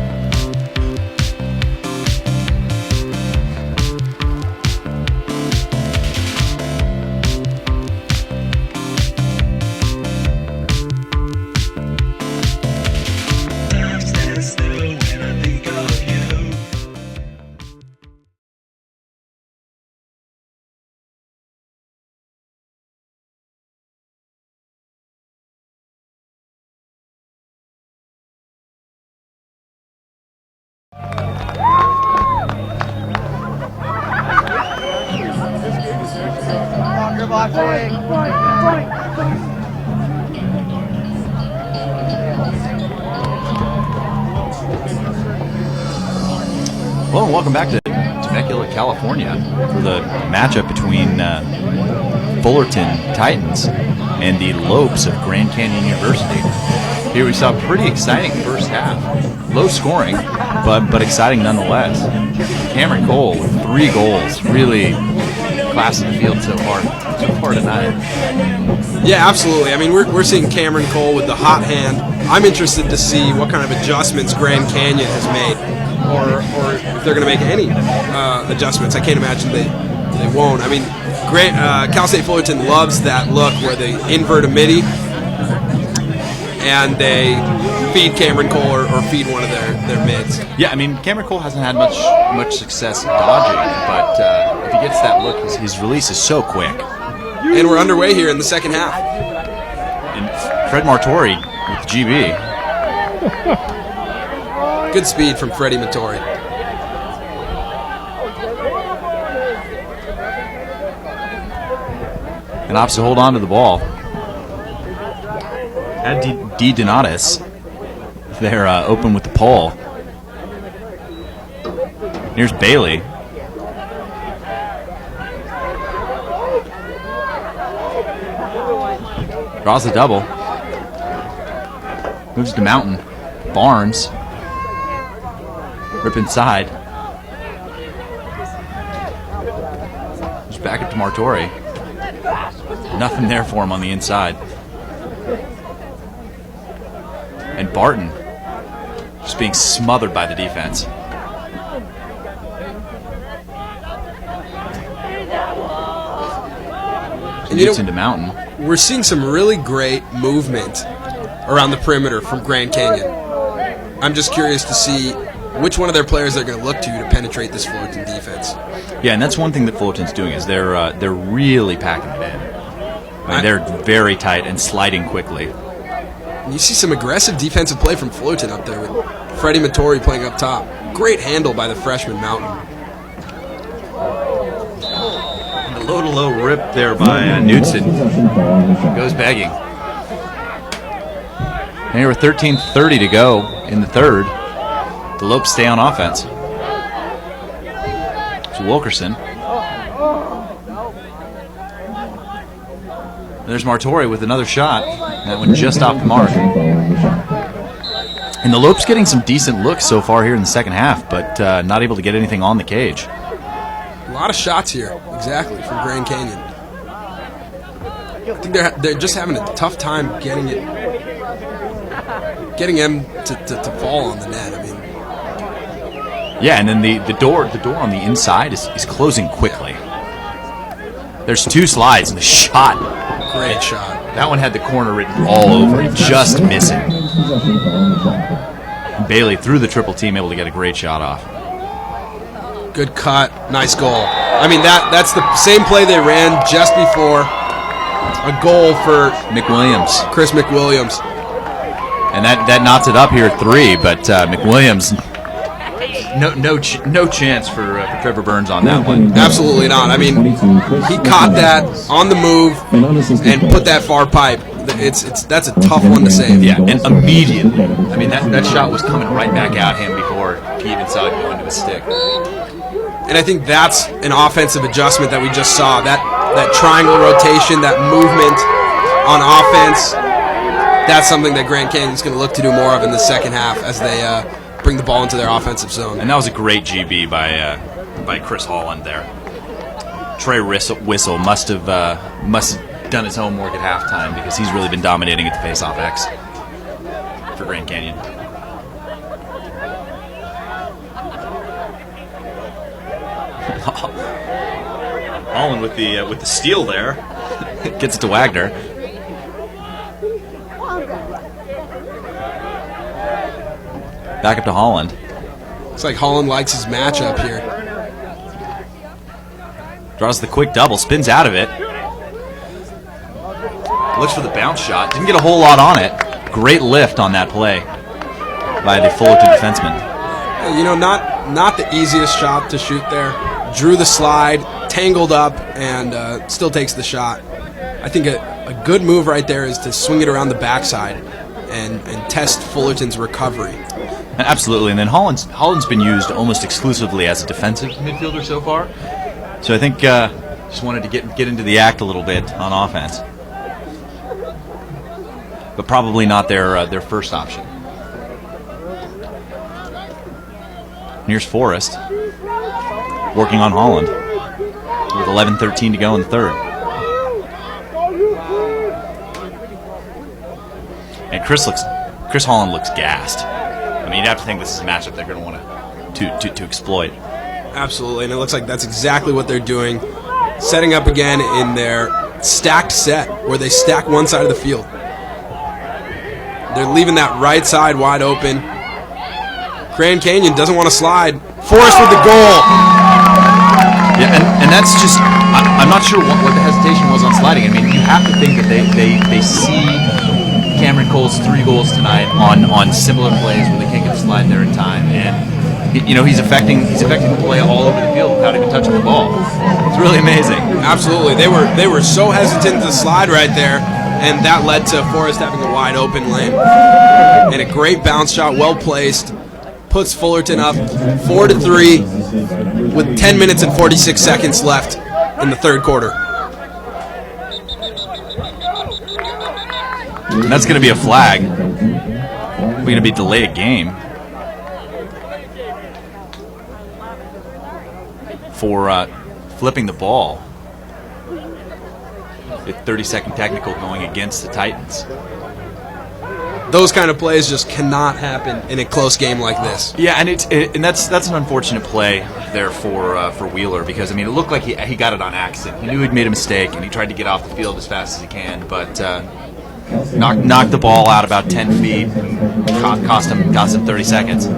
Well, welcome back to Temecula, California, for the matchup between Fullerton Titans and the Lopes of Grand Canyon University. Here we saw a pretty exciting first half. Low scoring, but exciting nonetheless. Cameron Cole with 3 goals, really classing the field so far tonight. Yeah, absolutely. I mean, we're seeing Cameron Cole with the hot hand. I'm interested to see what kind of adjustments Grand Canyon has made, or if they're going to make any adjustments. I can't imagine they won't. I mean, Cal State Fullerton loves that look where they invert a midi and they feed Cameron Cole or feed one of their mids. Yeah, I mean, Cameron Cole hasn't had much success dodging, but if he gets that look, his release is so quick. And we're underway here in the second half. And Fred Martori with GB. Good speed from Freddie Martori. And opts to hold on to the ball. At D. Donatus, they're open with the pole. Here's Bailey. Draws the double. Moves to Mountain. Barnes. Rip inside. Just back up to Martori. Nothing there for him on the inside. And Barton just being smothered by the defense. And gets into Mountain. We're seeing some really great movement around the perimeter from Grand Canyon. I'm just curious to see which one of their players they're going to look to penetrate this Fullerton defense. Yeah, and that's one thing that Fullerton's doing is they're really packing it in. I mean, they're very tight and sliding quickly. You see some aggressive defensive play from Fullerton up there with Freddie Martori playing up top. Great handle by the freshman Mountain. And the low-to-low rip there by Knudsen goes begging. And here with 13:30 to go in the third, the Lopes stay on offense. It's Wilkerson. There's Martori with another shot. That one just off the mark. And the Lopes getting some decent looks so far here in the second half, but not able to get anything on the cage. A lot of shots here, exactly, from Grand Canyon. I think they're just having a tough time getting him to fall on the net. I mean, yeah, and then the door on the inside is closing quickly. There's 2 slides and the shot. Great shot. That one had the corner written all over it, just missing. Bailey through the triple team, able to get a great shot off. Good cut, nice goal. I mean, that's the same play they ran just before a goal for McWilliams. Chris McWilliams. And that knots it up here at 3, but McWilliams, no chance for Trevor Burns on that one. Absolutely not. I mean, he caught that on the move and put that far pipe. That's a tough one to save. Yeah, and immediately. I mean, that shot was coming right back at him before he even saw it go into his stick. And I think that's an offensive adjustment that we just saw. That that triangle rotation, that movement on offense. That's something that Grand Canyon's going to look to do more of in the second half as they bring the ball into their offensive zone. And that was a great GB by Chris Holland there. Trey Whistle must have done his homework at halftime because he's really been dominating at the face-off X for Grand Canyon. Holland with the steal there. Gets it to Wagner. Back up to Holland. Looks like Holland likes his matchup here. Draws the quick double, spins out of it. Looks for the bounce shot. Didn't get a whole lot on it. Great lift on that play by the Fullerton defenseman. You know, not the easiest shot to shoot there. Drew the slide, tangled up, and still takes the shot. I think a good move right there is to swing it around the backside and test Fullerton's recovery. Absolutely, and then Holland's been used almost exclusively as a defensive midfielder so far. So I think just wanted to get into the act a little bit on offense, but probably not their first option. Here's Forrest working on Holland with 11:13 to go in the third. And Chris Holland looks gassed. I mean, you'd have to think this is a matchup they're going to want to exploit. Absolutely, and it looks like that's exactly what they're doing. Setting up again in their stacked set, where they stack one side of the field. They're leaving that right side wide open. Grand Canyon doesn't want to slide. Forrest with the goal. Yeah, and that's just, I'm not sure what the hesitation was on sliding. I mean, you have to think that they see Cameron Cole's 3 goals tonight on similar plays where they can't get a slide there in time, and you know he's affecting the play all over the field without even touching the ball. It's really amazing. Absolutely, they were so hesitant to slide right there, and that led to Forrest having a wide open lane. And a great bounce shot, well placed, puts Fullerton up 4-3 with 10 minutes and 46 seconds left in the third quarter. And that's going to be a flag. We're going to be delayed game for flipping the ball. A 30-second technical going against the Titans. Those kind of plays just cannot happen in a close game like this. Yeah, and that's an unfortunate play there for Wheeler, because I mean it looked like he got it on accident. He knew he'd made a mistake and he tried to get off the field as fast as he can, but knocked the ball out about 10 feet. Cost him 30 seconds.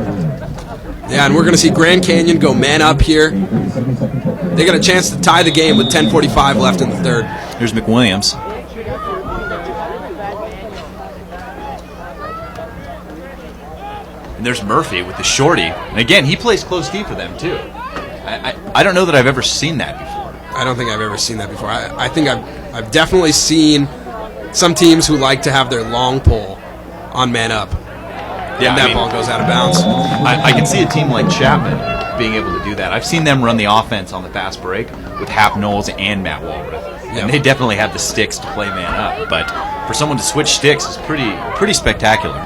Yeah, and we're going to see Grand Canyon go man up here. They got a chance to tie the game with 10:45 left in the third. Here's McWilliams. And there's Murphy with the shorty. And again, he plays close D for them too. I don't know that I've ever seen that before. I don't think I've ever seen that before. I think I've definitely seen some teams who like to have their long pole on man up. Yeah, and that ball goes out of bounds. I can see a team like Chapman being able to do that. I've seen them run the offense on the fast break with Hap Knowles and Matt Walworth. And they definitely have the sticks to play man up. But for someone to switch sticks is pretty spectacular.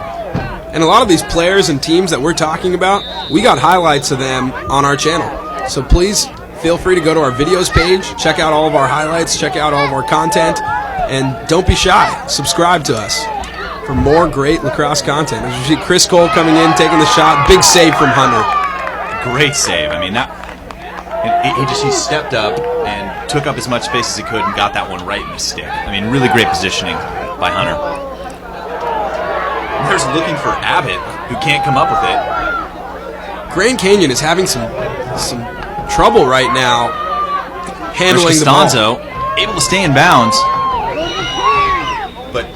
And a lot of these players and teams that we're talking about, we got highlights of them on our channel. So please feel free to go to our videos page, check out all of our highlights, check out all of our content, and don't be shy. Subscribe to us for more great lacrosse content. As you see Chris Cole coming in, taking the shot. Big save from Hunter. Great save. I mean, he stepped up and took up as much space as he could and got that one right in the stick. I mean, really great positioning by Hunter. And there's looking for Abbott, who can't come up with it. Grand Canyon is having some trouble right now handling the ball. Able to stay in bounds. But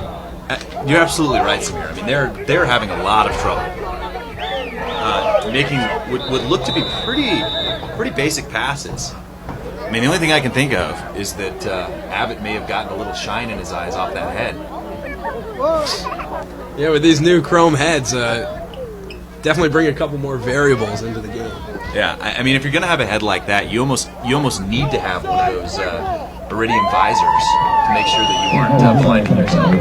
you're absolutely right, Samir. I mean, they're having a lot of trouble making what look to be pretty basic passes. I mean, the only thing I can think of is that Abbott may have gotten a little shine in his eyes off that head. Yeah, with these new chrome heads, definitely bring a couple more variables into the game. Yeah, I mean, if you're going to have a head like that, you almost need to have one of those iridium visors to make sure that you aren't blinding yourself.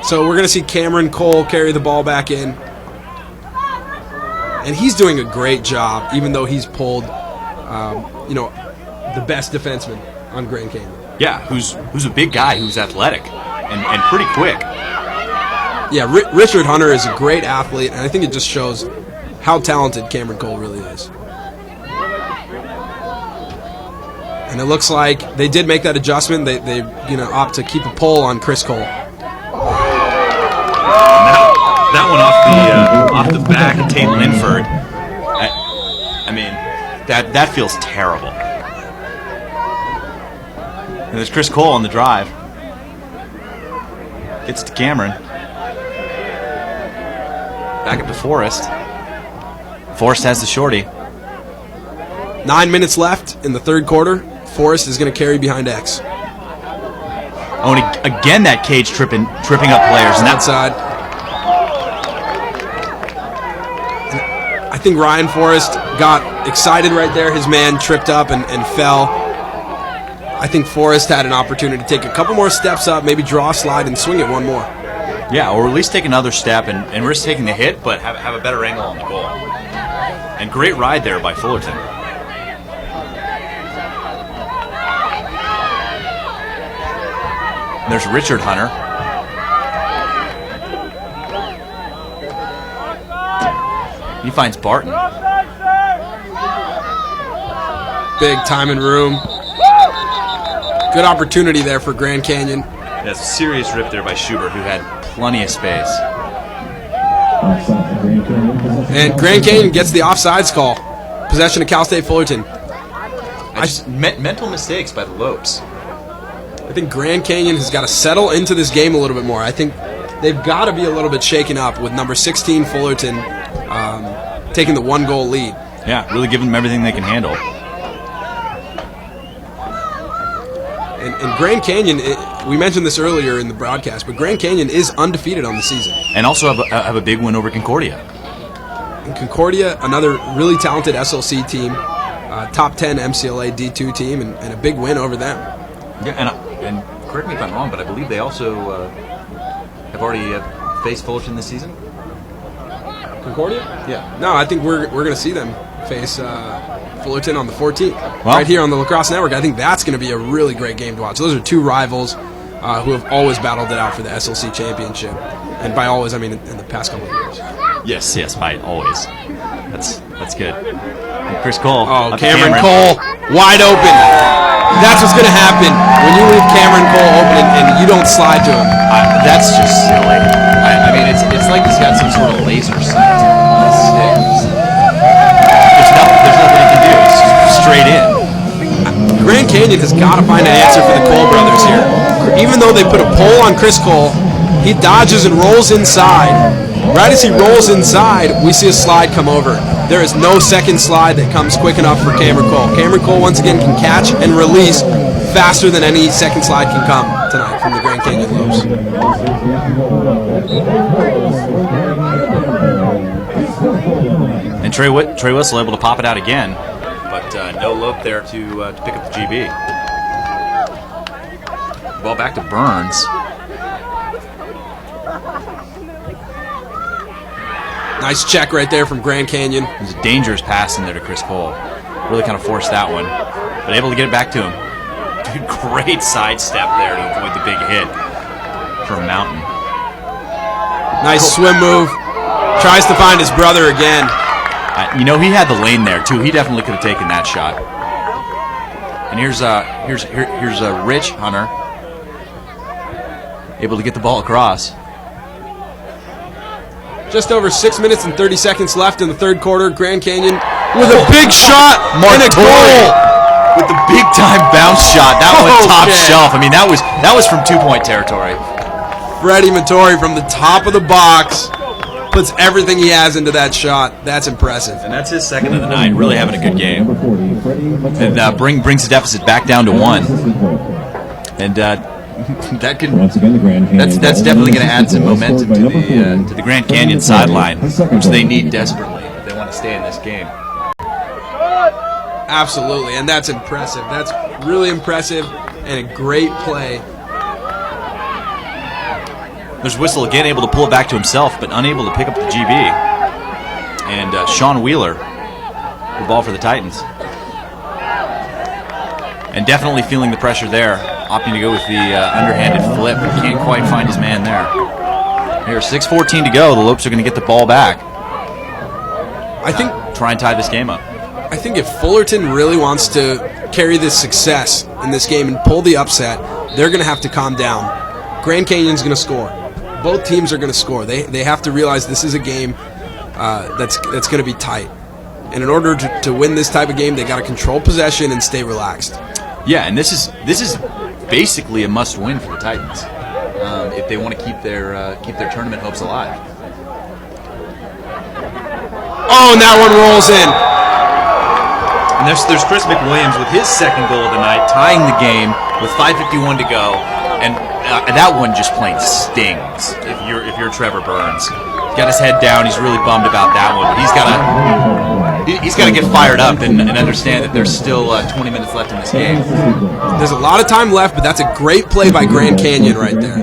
So we're going to see Cameron Cole carry the ball back in. And he's doing a great job, even though he's pulled, the best defenseman on Grand Canyon. Yeah, who's a big guy, who's athletic and pretty quick. Yeah, Richard Hunter is a great athlete, and I think it just shows how talented Cameron Cole really is. And it looks like they did make that adjustment. They opt to keep a pull on Chris Cole. That one off the back of Tate Linford. I mean, that feels terrible. And there's Chris Cole on the drive. Gets to Cameron. Back up to Forrest. Forrest has the shorty. 9 minutes left in the third quarter. Forrest is going to carry behind X. Oh, and again that cage tripping up players. And that side. I think Ryan Forrest got excited right there. His man tripped up and fell. I think Forrest had an opportunity to take a couple more steps up, maybe draw a slide and swing it one more. Yeah, or at least take another step and risk taking the hit, but have a better angle on the goal. And great ride there by Fullerton. And there's Richard Hunter. He finds Barton. Big time and room. Good opportunity there for Grand Canyon. That's a serious rip there by Schubert, who had plenty of space. And Grand Canyon gets the offsides call. Possession of Cal State Fullerton. Mental mistakes by the Lopes. I think Grand Canyon has got to settle into this game a little bit more. I think they've got to be a little bit shaken up with number 16 Fullerton taking the 1-goal lead. Yeah, really giving them everything they can handle. And Grand Canyon, we mentioned this earlier in the broadcast, but Grand Canyon is undefeated on the season. And also have a big win over Concordia. And Concordia, another really talented SLC team, top 10 MCLA D2 team, and a big win over them. Yeah, and correct me if I'm wrong, but I believe they also have already faced Fullerton this season. Concordia? Yeah. No, I think we're going to see them face Fullerton on the 14th, right here on the Lacrosse Network. I think that's going to be a really great game to watch. Those are two rivals who have always battled it out for the SLC championship, and by always I mean in the past couple of years. Yes, by always. That's good. And Chris Cole. Oh, Cameron Cole, wide open. That's what's going to happen when you leave Cameron Cole open and you don't slide to him. That's just silly. I mean, it's like he's got some sort of laser sight. There's nothing he can do. It's just straight in. Grand Canyon has got to find an answer for the Cole brothers here. Even though they put a pole on Chris Cole, he dodges and rolls inside. Right as he rolls inside, we see a slide come over. There is no second slide that comes quick enough for Cameron Cole. Cameron Cole, once again, can catch and release faster than any second slide can come tonight from the Grand Canyon Lopes. And Trey Whistle able to pop it out again, but no Lope there to pick up the GB. Ball back to Burns. Nice check right there from Grand Canyon. It was a dangerous pass in there to Chris Cole. Really kind of forced that one, but able to get it back to him. Dude, great sidestep there to avoid the big hit from Mountain. Nice swim move. Tries to find his brother again. He had the lane there too. He definitely could have taken that shot. And here's Rich Hunter, able to get the ball across. Just over 6 minutes and 30 seconds left in the third quarter. Grand Canyon with a big shot and a goal. With the big time bounce shot. That was top shelf. I mean, that was from 2-point territory. Freddie Mattori from the top of the box puts everything he has into that shot. That's impressive. And that's his second of the night. Really having a good game. And brings the deficit back down to 1. And that's definitely going to add some momentum to the Grand Canyon sideline, which they need desperately if they want to stay in this game. Absolutely, and that's impressive. That's really impressive and a great play. There's Whistle again, able to pull it back to himself, but unable to pick up the GB. And Sean Wheeler, the ball for the Titans. And definitely feeling the pressure there, opting to go with the underhanded flip, but can't quite find his man there. Here, 6:14 to go. The Lopes are going to get the ball back. I think try and tie this game up. I think if Fullerton really wants to carry this success in this game and pull the upset, they're going to have to calm down. Grand Canyon's going to score. Both teams are going to score. They have to realize this is a game that's going to be tight. And in order to win this type of game, they got to control possession and stay relaxed. Yeah, and this is basically a must-win for the Titans if they want to keep their tournament hopes alive. Oh, and that one rolls in. And there's Chris McWilliams with his second goal of the night, tying the game with 5:51 to go, and that one just plain stings. If you're Trevor Burns, he's got his head down. He's really bummed about that one. But he's got to get fired up and understand that there's still 20 minutes left in this game. There's a lot of time left, but that's a great play by Grand Canyon right there.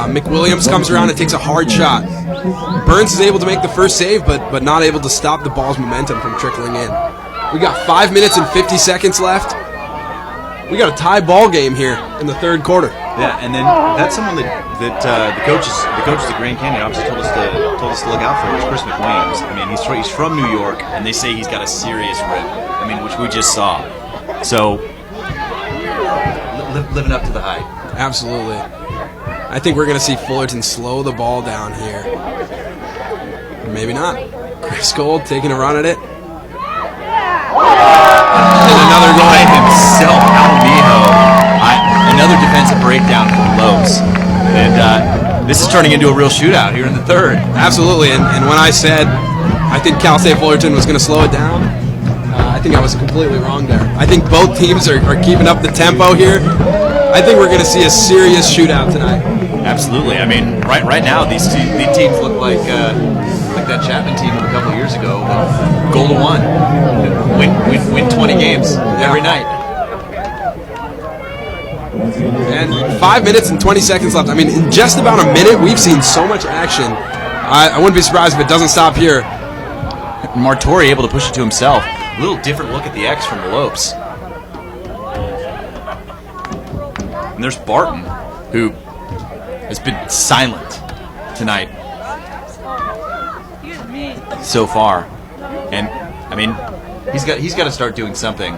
McWilliams comes around and takes a hard shot. Burns is able to make the first save, but not able to stop the ball's momentum from trickling in. We got 5 minutes and 50 seconds left. We got a tie ball game here in the third quarter. Yeah, and then that's someone that the coaches at Grand Canyon obviously told us to look out for. Is Chris McWilliams. I mean, he's from New York, and they say he's got a serious rip. I mean, which we just saw. So living up to the hype. Absolutely. I think we're going to see Fullerton slow the ball down here. Maybe not. Chris Gold taking a run at it. And another goal by himself, Alamijo. Another defensive breakdown for the Lopes. And this is turning into a real shootout here in the third. Absolutely. And when I said I think Cal State Fullerton was going to slow it down, I think I was completely wrong there. I think both teams are keeping up the tempo here. I think we're going to see a serious shootout tonight. Absolutely. I mean, right now these teams look like that Chapman team of a couple of years ago. Goal to one, win 20 games every night. And 5 minutes and 20 seconds left. I mean, in just about a minute, we've seen so much action. I wouldn't be surprised if it doesn't stop here. Martori able to push it to himself. A little different look at the X from the Lopes. And there's Barton, who has been silent tonight so far. And I mean, he's got to start doing something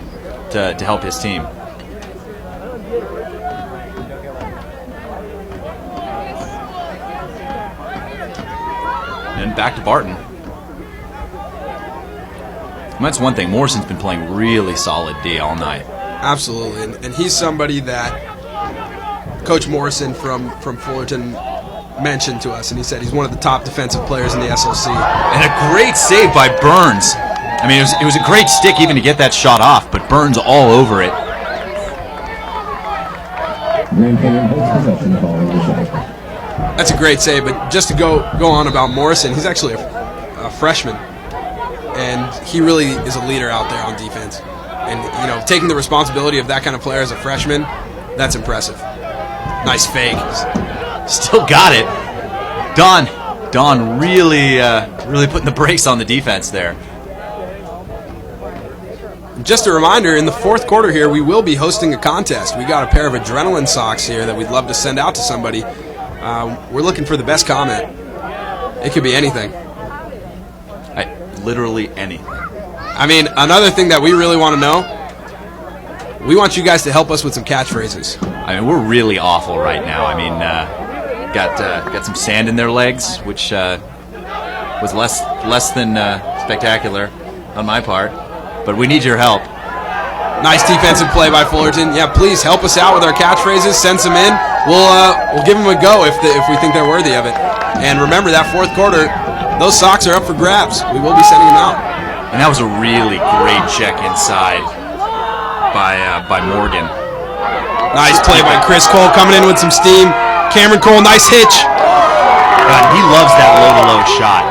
to help his team. And back to Barton. And that's one thing. Morrison's been playing really solid D all night. Absolutely, and he's somebody that Coach Morrison from Fullerton mentioned to us, and he said he's one of the top defensive players in the SLC. And a great save by Burns. I mean, it was a great stick even to get that shot off, but Burns all over it. That's a great save, but just to go on about Morrison, he's actually a freshman, and he really is a leader out there on defense. And taking the responsibility of that kind of player as a freshman, that's impressive. Nice fake. Still got it. Don really putting the brakes on the defense there. Just a reminder, in the fourth quarter here, we will be hosting a contest. We got a pair of adrenaline socks here that we'd love to send out to somebody. We're looking for the best comment. It could be anything. Literally anything. I mean, another thing that we really want to know, we want you guys to help us with some catchphrases. I mean, we're really awful right now. I mean, got some sand in their legs, which was less than spectacular on my part. But we need your help. Nice defensive play by Fullerton. Yeah, please help us out with our catchphrases. Send some in. We'll give them a go if we think they're worthy of it. And remember, that fourth quarter, those socks are up for grabs. We will be sending them out. And that was a really great check inside by Morgan. Nice play by Chris Cole coming in with some steam. Cameron Cole, nice hitch. God, he loves that low-to-low shot.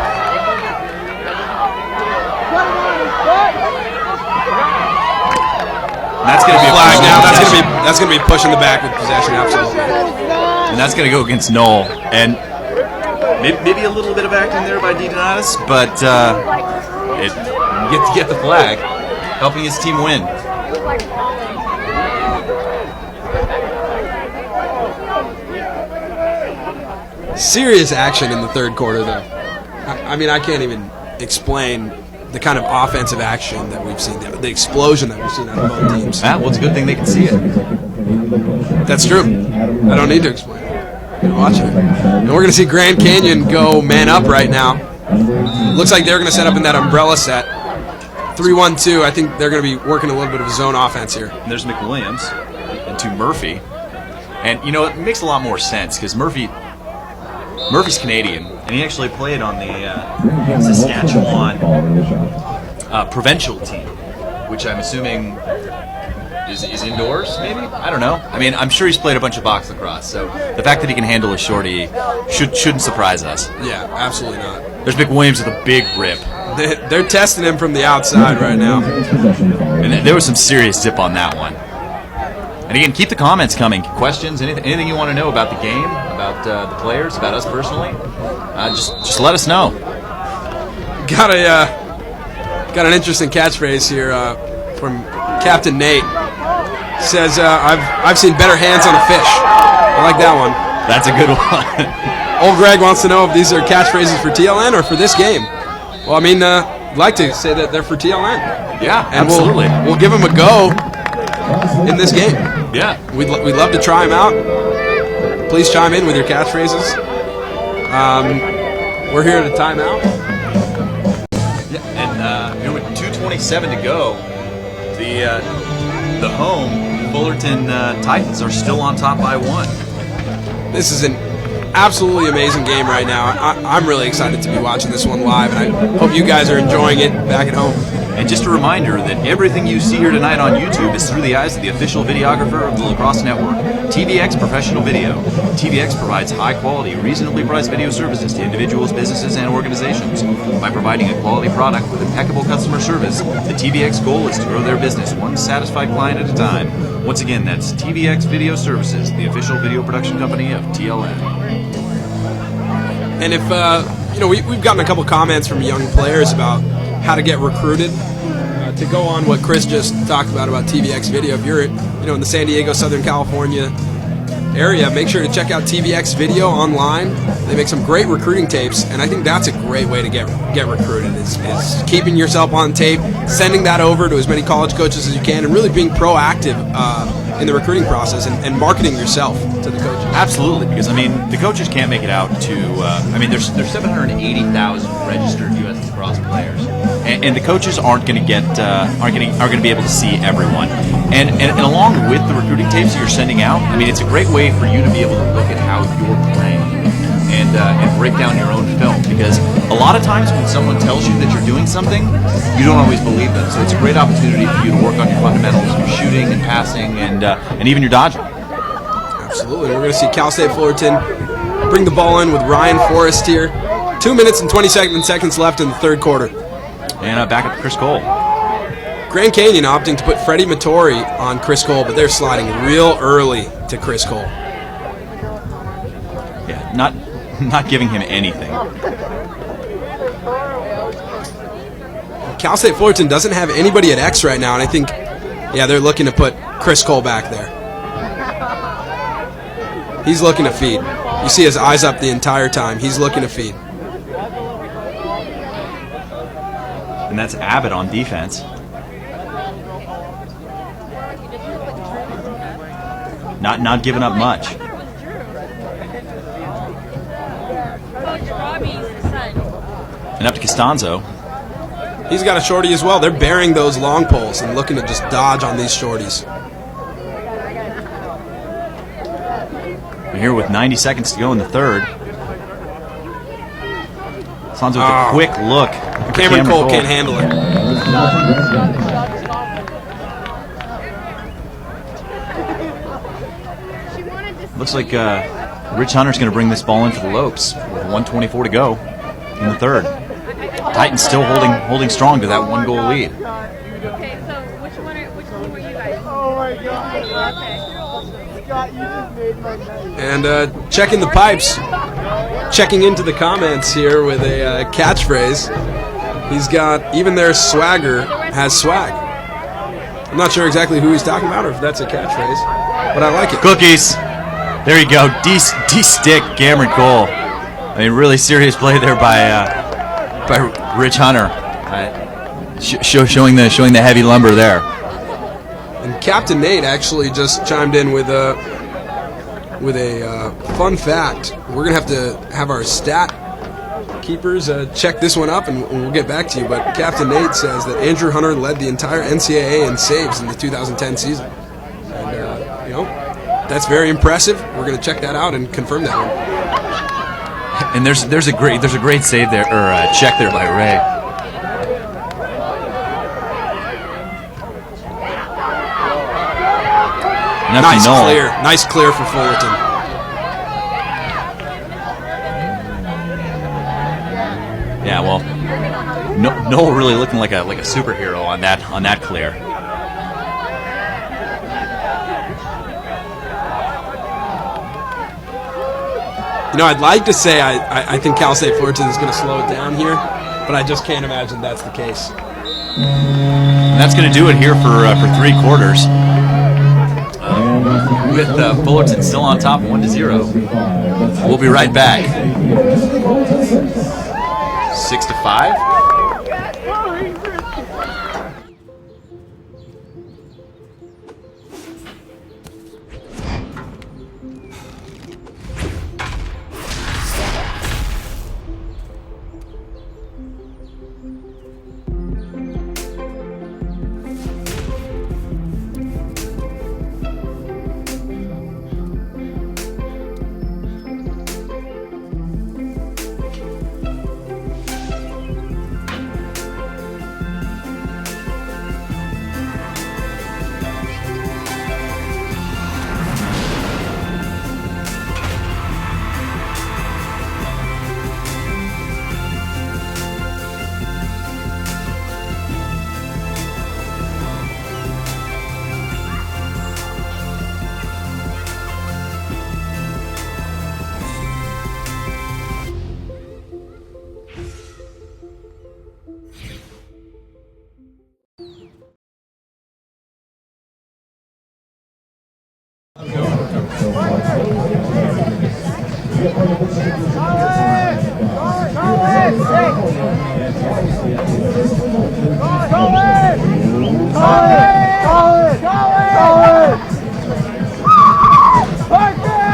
That's going to be a flag now. That's going to be pushing the back with possession, absolutely. And that's going to go against Knoll. And maybe a little bit of acting there by DeDonatis, but you get to get the flag, helping his team win. Serious action in the third quarter, though. I mean, I can't even explain the kind of offensive action that we've seen, the explosion that we've seen out of both teams. Well, it's a good thing they can see it. That's true. I don't need to explain it. I'm watching it. And we're going to see Grand Canyon go man up right now. Looks like they're going to set up in that umbrella set. 3-1-2. I think they're going to be working a little bit of a zone offense here. And there's McWilliams into Murphy. And, you know, it makes a lot more sense because Murphy's Canadian, and he actually played on the Saskatchewan provincial team, which I'm assuming is indoors, maybe? I don't know. I mean, I'm sure he's played a bunch of box lacrosse, so the fact that he can handle a shorty shouldn't surprise us. Yeah, absolutely not. There's McWilliams with a big rip. They're testing him from the outside right now. And there was some serious zip on that one. And again, keep the comments coming. Questions, anything you want to know about the game, about the players, about us personally, just let us know. Got an interesting catchphrase here from Captain Nate. Says, I've seen better hands on a fish. I like that one. That's a good one. Old Greg wants to know if these are catchphrases for TLN or for this game. Well, I mean, I'd like to say that they're for TLN. Yeah, and absolutely. We'll give them a go in this game. Yeah. We'd love to try them out. Please chime in with your catchphrases. We're here at a timeout. Yeah, and with 2:27 to go, the home Fullerton Titans are still on top by 1. This is an absolutely amazing game right now. I'm really excited to be watching this one live, and I hope you guys are enjoying it back at home. And just a reminder that everything you see here tonight on YouTube is through the eyes of the official videographer of the Lacrosse Network, TVX Professional Video. TVX provides high-quality, reasonably priced video services to individuals, businesses, and organizations. By providing a quality product with impeccable customer service, the TVX goal is to grow their business one satisfied client at a time. Once again, that's TVX Video Services, the official video production company of TLN. And if, we've gotten a couple comments from young players about how to get recruited. To go on what Chris just talked about TVX Video, if you're in the San Diego, Southern California area, make sure to check out TVX Video online. They make some great recruiting tapes, and I think that's a great way to get recruited is keeping yourself on tape, sending that over to as many college coaches as you can, and really being proactive in the recruiting process and marketing yourself to the coaches. Absolutely, because I mean the coaches can't make it out to. There's 780,000 registered U.S. lacrosse players, and the coaches aren't going to be able to see everyone. And along with the recruiting tapes that you're sending out, I mean it's a great way for you to be able to look at how you're playing and break down your own film. Because a lot of times when someone tells you that you're doing something, you don't always believe them. So it's a great opportunity for you to work on your fundamentals, your shooting and passing, and even your dodging. Absolutely. We're going to see Cal State Fullerton bring the ball in with Ryan Forrest here. 2 minutes and 27 seconds left in the third quarter. And back up to Chris Cole. Grand Canyon opting to put Freddie Mattori on Chris Cole, but they're sliding real early to Chris Cole. Yeah, not giving him anything. Cal State Fullerton doesn't have anybody at X right now, and I think, they're looking to put Chris Cole back there. He's looking to feed. You see his eyes up the entire time. He's looking to feed. And that's Abbott on defense. Not giving up much. And up to Costanzo. He's got a shorty as well. They're burying those long poles and looking to just dodge on these shorties. We're here with 90 seconds to go in the third. Costanzo with a quick look. Cameron Cole can't handle it. Looks like Rich Hunter's going to bring this ball in for the Lopes with 1:24 to go in the third. Titans still holding strong to that 1-goal lead. Okay, so which one were you guys? And checking the pipes, checking into the comments here with a catchphrase. He's got, even their swagger has swag. I'm not sure exactly who he's talking about or if that's a catchphrase, but I like it. Cookies. There you go. D-stick Cameron Cole. I mean, really serious play there by Rich Hunter. Showing the heavy lumber there. And Captain Nate actually just chimed in with a fun fact. We're gonna have our stat keepers check this one up, and we'll get back to you. But Captain Nate says that Andrew Hunter led the entire NCAA in saves in the 2010 season, and that's very impressive. We're gonna check that out and confirm that one. And there's a great save there, or check there by Ray. Nice clear for Fullerton. Yeah, well, Noel really looking like a superhero on that clear. I'd like to say I think Cal State Fullerton is going to slow it down here, but I just can't imagine that's the case. And that's going to do it here for 3 quarters. With Fullerton still on top 1-0. We'll be right back. 6-5.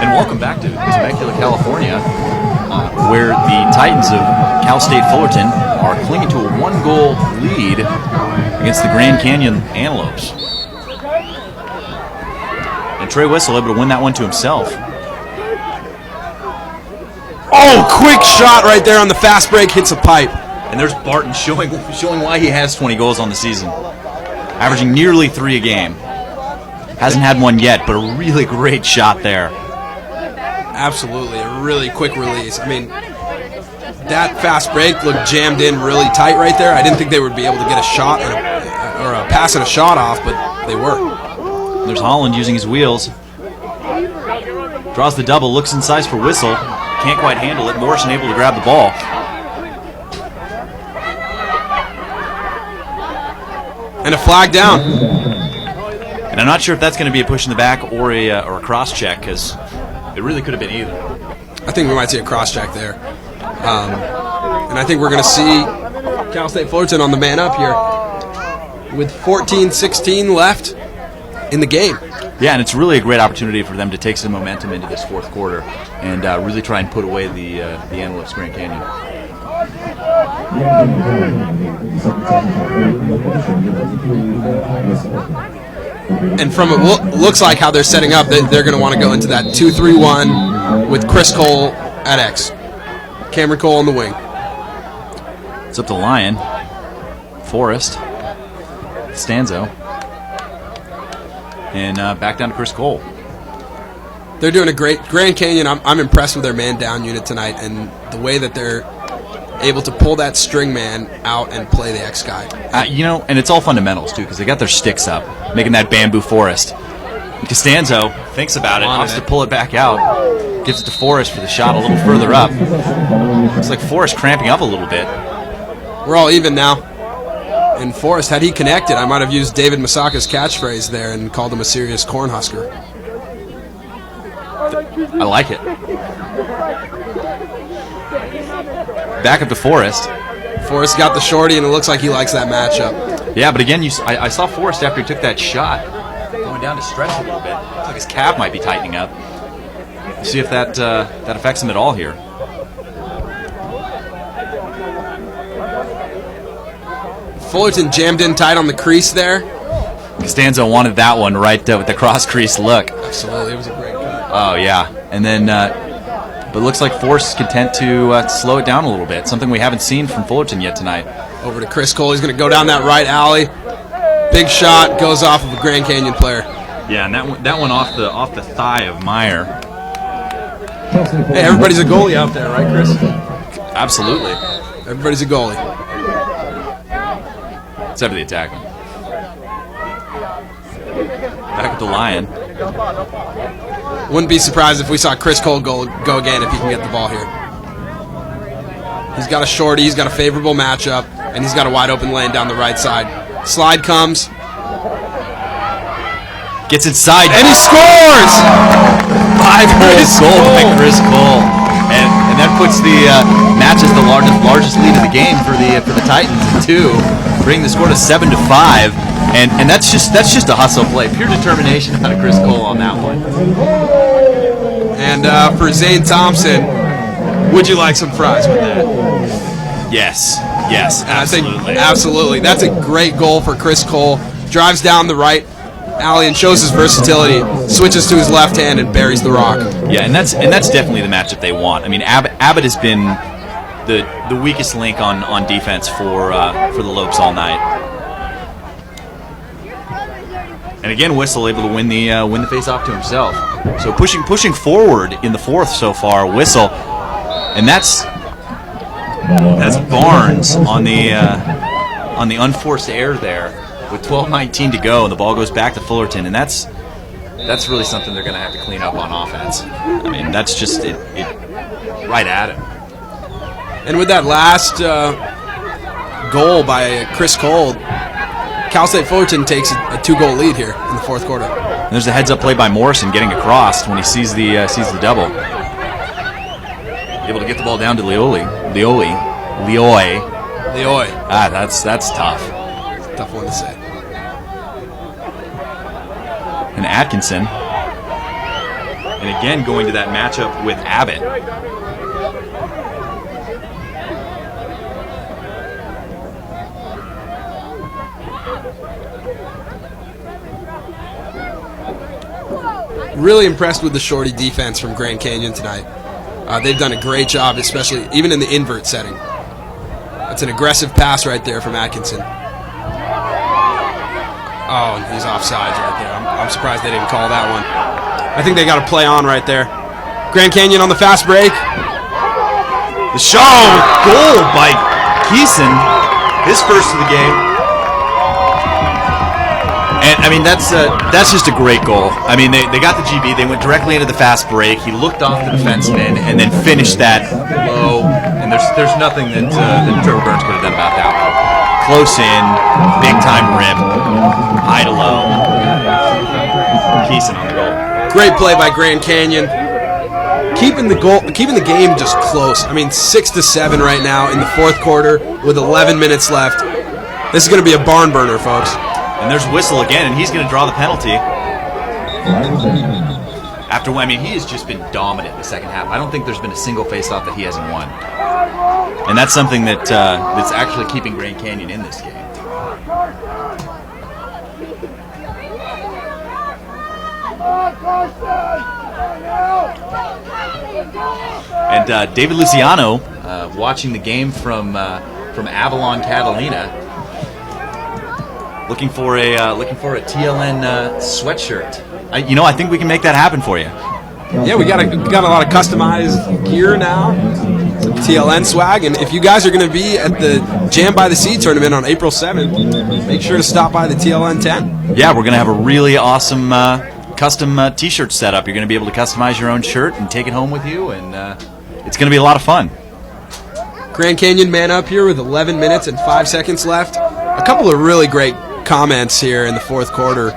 And welcome back to Temecula, California, where the Titans of Cal State Fullerton are clinging to a 1-goal lead against the Grand Canyon Antelopes. And Trey Whistle able to win that one to himself. Oh, quick shot right there on the fast break, hits a pipe. And there's Barton showing why he has 20 goals on the season. Averaging nearly 3 a game. Hasn't had one yet, but a really great shot there. Absolutely, a really quick release. I mean, that fast break looked jammed in really tight right there. I didn't think they would be able to get a shot or a pass and a shot off, but they were. There's Holland using his wheels. Draws the double, looks inside for Whistle. Can't quite handle it. Morrison able to grab the ball. And a flag down. And I'm not sure if that's going to be a push in the back or a cross check, because it really could have been either. I think we might see a cross check there. And I think we're going to see Cal State Fullerton on the man up here with 14-16 left in the game. Yeah, and it's really a great opportunity for them to take some momentum into this 4th quarter and really try and put away the Antelopes Grand Canyon. And from it looks like how they're setting up, they're going to want to go into that 2-3-1 with Chris Cole at X. Cameron Cole on the wing. It's up to Lyon, Forrest, Stanzo, and back down to Chris Cole. They're doing a great Grand Canyon. I'm impressed with their man down unit tonight and the way that they're able to pull that string man out and play the X guy. And it's all fundamentals too, because they got their sticks up, making that bamboo forest. Costanzo thinks about it, wants to pull it back out, gives it to Forrest for the shot a little further up. Looks like Forrest cramping up a little bit. We're all even now. And Forrest, had he connected, I might have used David Masaka's catchphrase there and called him a serious cornhusker. I like it. Back up to Forrest. Forrest got the shorty, and it looks like he likes that matchup. Yeah, but again, I saw Forrest after he took that shot going down to stretch a little bit. Looks like his calf might be tightening up. We'll see if that affects him at all here. Fullerton jammed in tight on the crease there. Costanzo wanted that one right with the cross crease look. Absolutely, it was a great cut. Oh yeah, and then but it looks like Forrest is content to slow it down a little bit. Something we haven't seen from Fullerton yet tonight. Over to Chris Cole. He's going to go down that right alley. Big shot goes off of a Grand Canyon player. Yeah, and that one off the thigh of Meyer. Hey, everybody's a goalie out there, right, Chris? Absolutely. Everybody's a goalie. Except for the attackman. Back with the Lion. Wouldn't be surprised if we saw Chris Cole go again if he can get the ball here. He's got a shorty, he's got a favorable matchup, and he's got a wide open lane down the right side. Slide comes. Gets inside. And he scores! 5-goal goal by Chris Cole. And that puts matches the largest lead of the game for the Titans at 2, bringing the score to 7-5. And that's just a hustle play, pure determination out of Chris Cole on that one. And for Zane Thompson, would you like some fries with that? Yes, absolutely. Absolutely. That's a great goal for Chris Cole. Drives down the right alley and shows his versatility. Switches to his left hand and buries the rock. Yeah, and that's definitely the matchup they want. I mean, Abbott has been the weakest link on defense for the Lopes all night. And again, Whistle able to win the face-off to himself. So pushing forward in the fourth so far, Whistle, and that's Barnes on the unforced error there with 12:19 to go, and the ball goes back to Fullerton, and that's really something they're going to have to clean up on offense. I mean, that's just it right at him. And with that last goal by Chris Cole, Cal State Fullerton takes a 2-goal lead here in the fourth quarter. And there's a heads-up play by Morrison getting across when he sees the double. Able to get the ball down to Leoi. Ah, that's tough. It's a tough one to say. And Atkinson. And again going to that matchup with Abbott. Really impressed with the shorty defense from Grand Canyon tonight. They've done a great job, especially even in the invert setting. That's an aggressive pass right there from Atkinson. Oh, and he's offsides right there. I'm surprised they didn't call that one. I think they got to play on right there. Grand Canyon on the fast break. The shot, goal by Keeson, his first of the game. And I mean that's just a great goal. I mean they got the GB, they went directly into the fast break. He looked off the defenseman and then finished that low. And there's nothing that Trevor Burns could have done about that one. Close in, big time rip, high to low. Keeson on the goal. Great play by Grand Canyon. Keeping the game just close. I mean 6-7 right now in the fourth quarter with 11 minutes left. This is going to be a barn burner, folks. And there's Whistle again, and he's going to draw the penalty. After, I mean, he has just been dominant in the second half. I don't think there's been a single face-off that he hasn't won. And that's something that's actually keeping Grand Canyon in this game. And David Luciano, watching the game from Avalon, Catalina. Looking for a TLN sweatshirt. I think we can make that happen for you. Yeah, we got a lot of customized gear now. Some TLN swag, and if you guys are going to be at the Jam by the Sea tournament on April 7th, make sure to stop by the TLN tent. Yeah, we're going to have a really awesome custom T-shirt setup. You're going to be able to customize your own shirt and take it home with you, and it's going to be a lot of fun. Grand Canyon man up here with 11 minutes and 5 seconds left. A couple of really great comments here in the fourth quarter.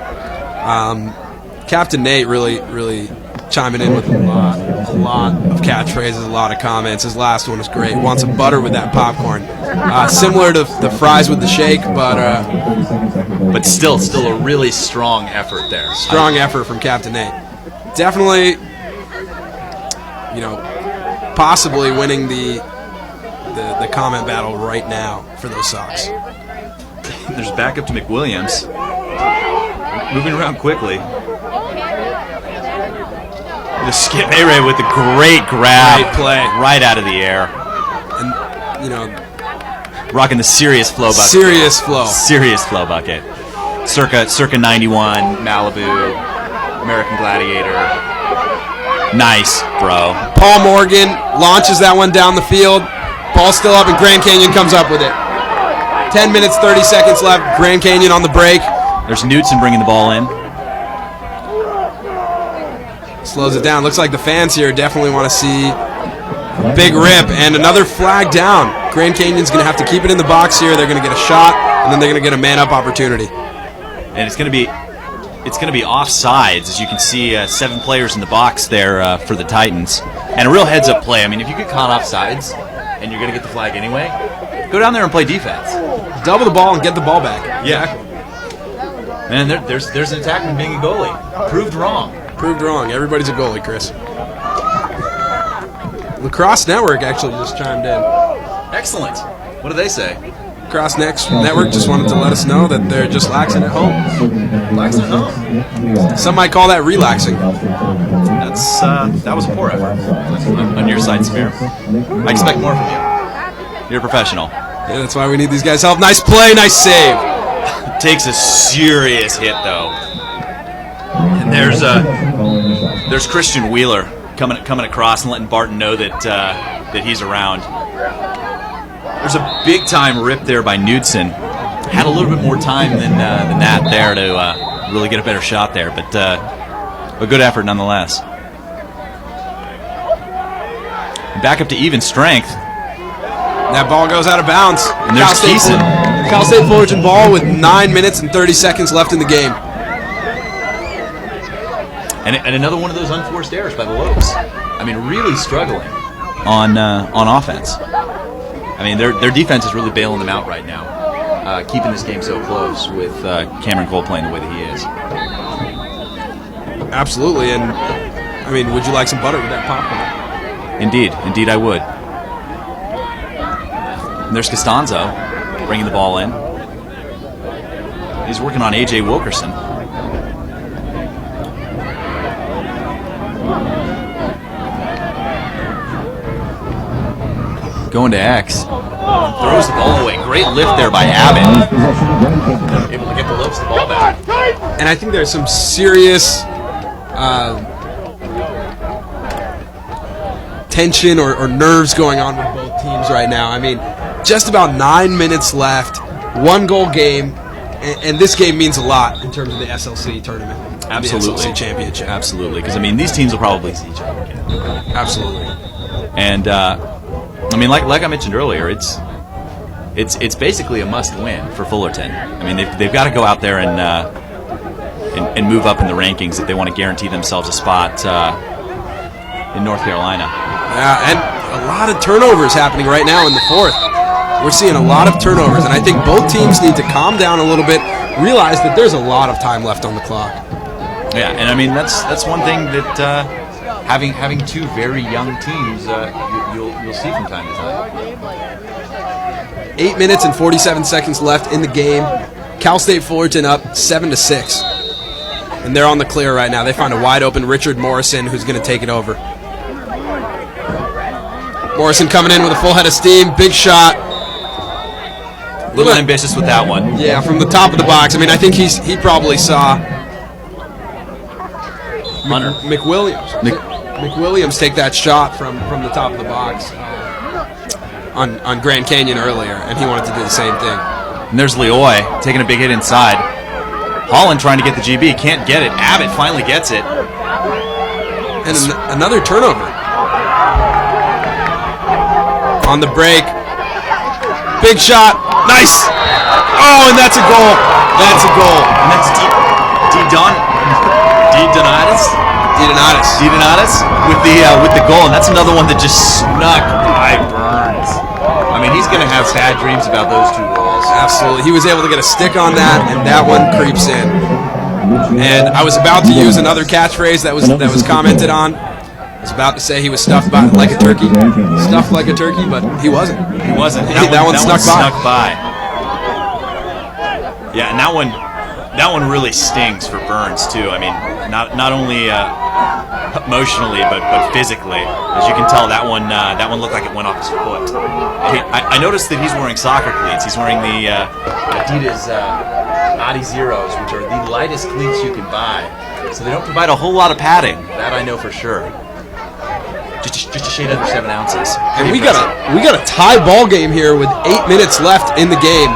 Captain Nate really chiming in with a lot of catchphrases, a lot of comments. His last one was great. Wants some butter with that popcorn. Similar to the fries with the shake, but still a really strong effort there. Strong effort from Captain Nate. Definitely, possibly winning the comment battle right now for those socks. There's backup to McWilliams. Moving around quickly. The Skip Mayray with the great grab. Great play. Right out of the air. And, rocking the serious flow bucket. Serious flow bucket. Circa 91, Malibu, American Gladiator. Nice, bro. Paul Morgan launches that one down the field. Ball still up, and Grand Canyon comes up with it. 10 minutes, 30 seconds left. Grand Canyon on the break. There's Knutson bringing the ball in. Slows it down. Looks like the fans here definitely want to see a big rip, and another flag down. Grand Canyon's going to have to keep it in the box here. They're going to get a shot, and then they're going to get a man-up opportunity. And it's going to be offsides, as you can see. 7 players in the box there for the Titans, and a real heads-up play. I mean, if you get caught offsides and you're going to get the flag anyway, go down there and play defense. Double the ball and get the ball back. Yeah. And there's an attackman being a goalie. Proved wrong. Everybody's a goalie, Chris. Lacrosse Network actually just chimed in. Excellent. What do they say? Lacrosse Network just wanted to let us know that they're just laxing at home. Laxing at home? Some might call that relaxing. That was a poor effort on your side, Samir. I expect more from you. You're a professional. Yeah, that's why we need these guys' help. Nice play, nice save. Takes a serious hit, though. And there's Christian Wheeler coming across and letting Barton know that he's around. There's a big time rip there by Knudsen. Had a little bit more time than that there to really get a better shot there, but a good effort nonetheless. Back up to even strength. That ball goes out of bounds. And there's Keeson. Cal State Fullerton ball with 9 minutes and 30 seconds left in the game. And another one of those unforced errors by the Lopes. I mean, really struggling on offense. I mean, their defense is really bailing them out right now, keeping this game so close with Cameron Cole playing the way that he is. Absolutely, and I mean, would you like some butter with that popcorn? Indeed I would. And there's Costanzo bringing the ball in. He's working on A.J. Wilkerson. Going to X. Throws the ball away. Great lift there by Abbott. Able to get the Lopes the ball back. And I think there's some serious tension or nerves going on with both teams right now. I mean, just about 9 minutes left, 1 goal game, and this game means a lot in terms of the SLC tournament. Absolutely. The SLC championship. Absolutely, because I mean, these teams will probably see each other again. Absolutely. And I mean, like I mentioned earlier, it's basically a must-win for Fullerton. I mean, they've got to go out there and move up in the rankings if they want to guarantee themselves a spot in North Carolina. Yeah, and a lot of turnovers happening right now in the fourth. We're seeing a lot of turnovers, and I think both teams need to calm down a little bit, realize that there's a lot of time left on the clock. Yeah, and I mean that's one thing that having two very young teams you'll see from time to time. 8 minutes and 47 seconds left in the game. Cal State Fullerton up 7-6, and they're on the clear right now. They find a wide open Richard Morrison who's going to take it over. Morrison coming in with a full head of steam, big shot. A little ambitious with that one. Yeah, from the top of the box. I mean, I think he probably saw Hunter McWilliams take that shot from the top of the box on Grand Canyon earlier, and he wanted to do the same thing. And there's Leoy taking a big hit inside. Holland trying to get the GB, can't get it. Abbott finally gets it. And another turnover. On the break. Big shot. Nice. Oh, and that's a goal. That's a goal. And that's Donatis with the goal, and that's another one that just snuck by Burns. I mean, he's going to have sad dreams about those two goals. Absolutely. He was able to get a stick on that, and that one creeps in. And I was about to use another catchphrase that was commented on. I was about to say he was stuffed like a turkey, but he wasn't. He wasn't. That one snuck by. Yeah, and that one really stings for Burns too. I mean, not only emotionally but physically. As you can tell, that one looked like it went off his foot. I noticed that he's wearing soccer cleats. He's wearing the Adidas Adi Zeros, which are the lightest cleats you can buy. So they don't provide a whole lot of padding. That I know for sure. Just a shade under 7 ounces. And we got a tie ball game here with 8 minutes left in the game,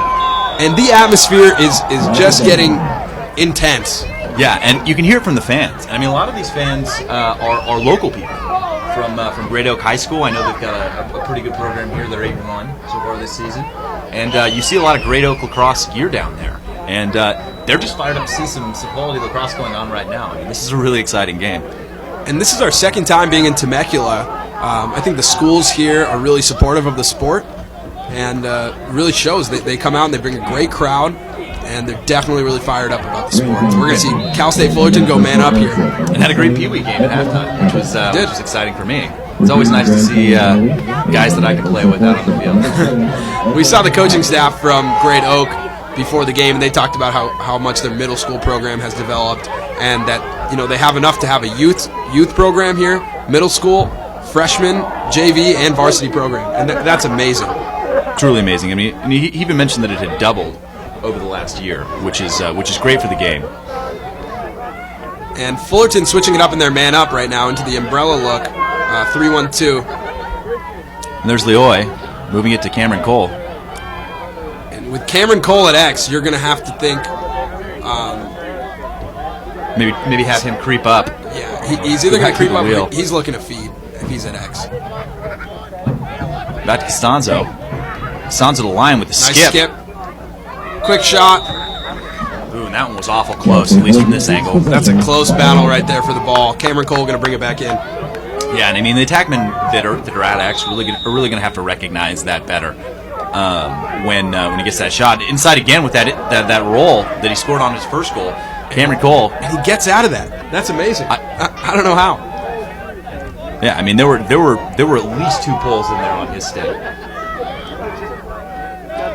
and the atmosphere is just getting intense. Yeah, and you can hear it from the fans. I mean, a lot of these fans are local people from Great Oak High School. I know they've got a pretty good program here. They're 8-1 so far this season, and you see a lot of Great Oak lacrosse gear down there, and they're just fired up to see some quality lacrosse going on right now. I mean, this is a really exciting game. And this is our second time being in Temecula. I think the schools here are really supportive of the sport, and really shows. They come out and they bring a great crowd, and they're definitely really fired up about the sport. We're going to see Cal State Fullerton go man up here. And had a great Pee Wee game at halftime, which was exciting for me. It's always nice to see guys that I can play with out on the field. We saw the coaching staff from Great Oak before the game, and they talked about how much their middle school program has developed, and that they have enough to have a youth program here, middle school, freshman, JV, and varsity program, and that's amazing. Truly amazing. I mean, he even mentioned that it had doubled over the last year, which is great for the game. And Fullerton switching it up in their man up right now into the umbrella look, 3-1-2. And there's Leoy moving it to Cameron Cole. And with Cameron Cole at X, you're going to have to think. Maybe have him creep up. Yeah, he's either going to creep up or he's looking to feed if he's at X. Back to Costanzo. Costanzo to the line with the nice skip. Quick shot. Ooh, and that one was awful close, at least from this angle. That's a close battle right there for the ball. Cameron Cole going to bring it back in. Yeah, and I mean, the attackmen that are at X are really going to have to recognize that better when he gets that shot. Inside again with that roll that he scored on his first goal. Cameron Cole. And he gets out of that. That's amazing. I don't know how. Yeah, I mean, there were at least 2 pulls in there on his stick.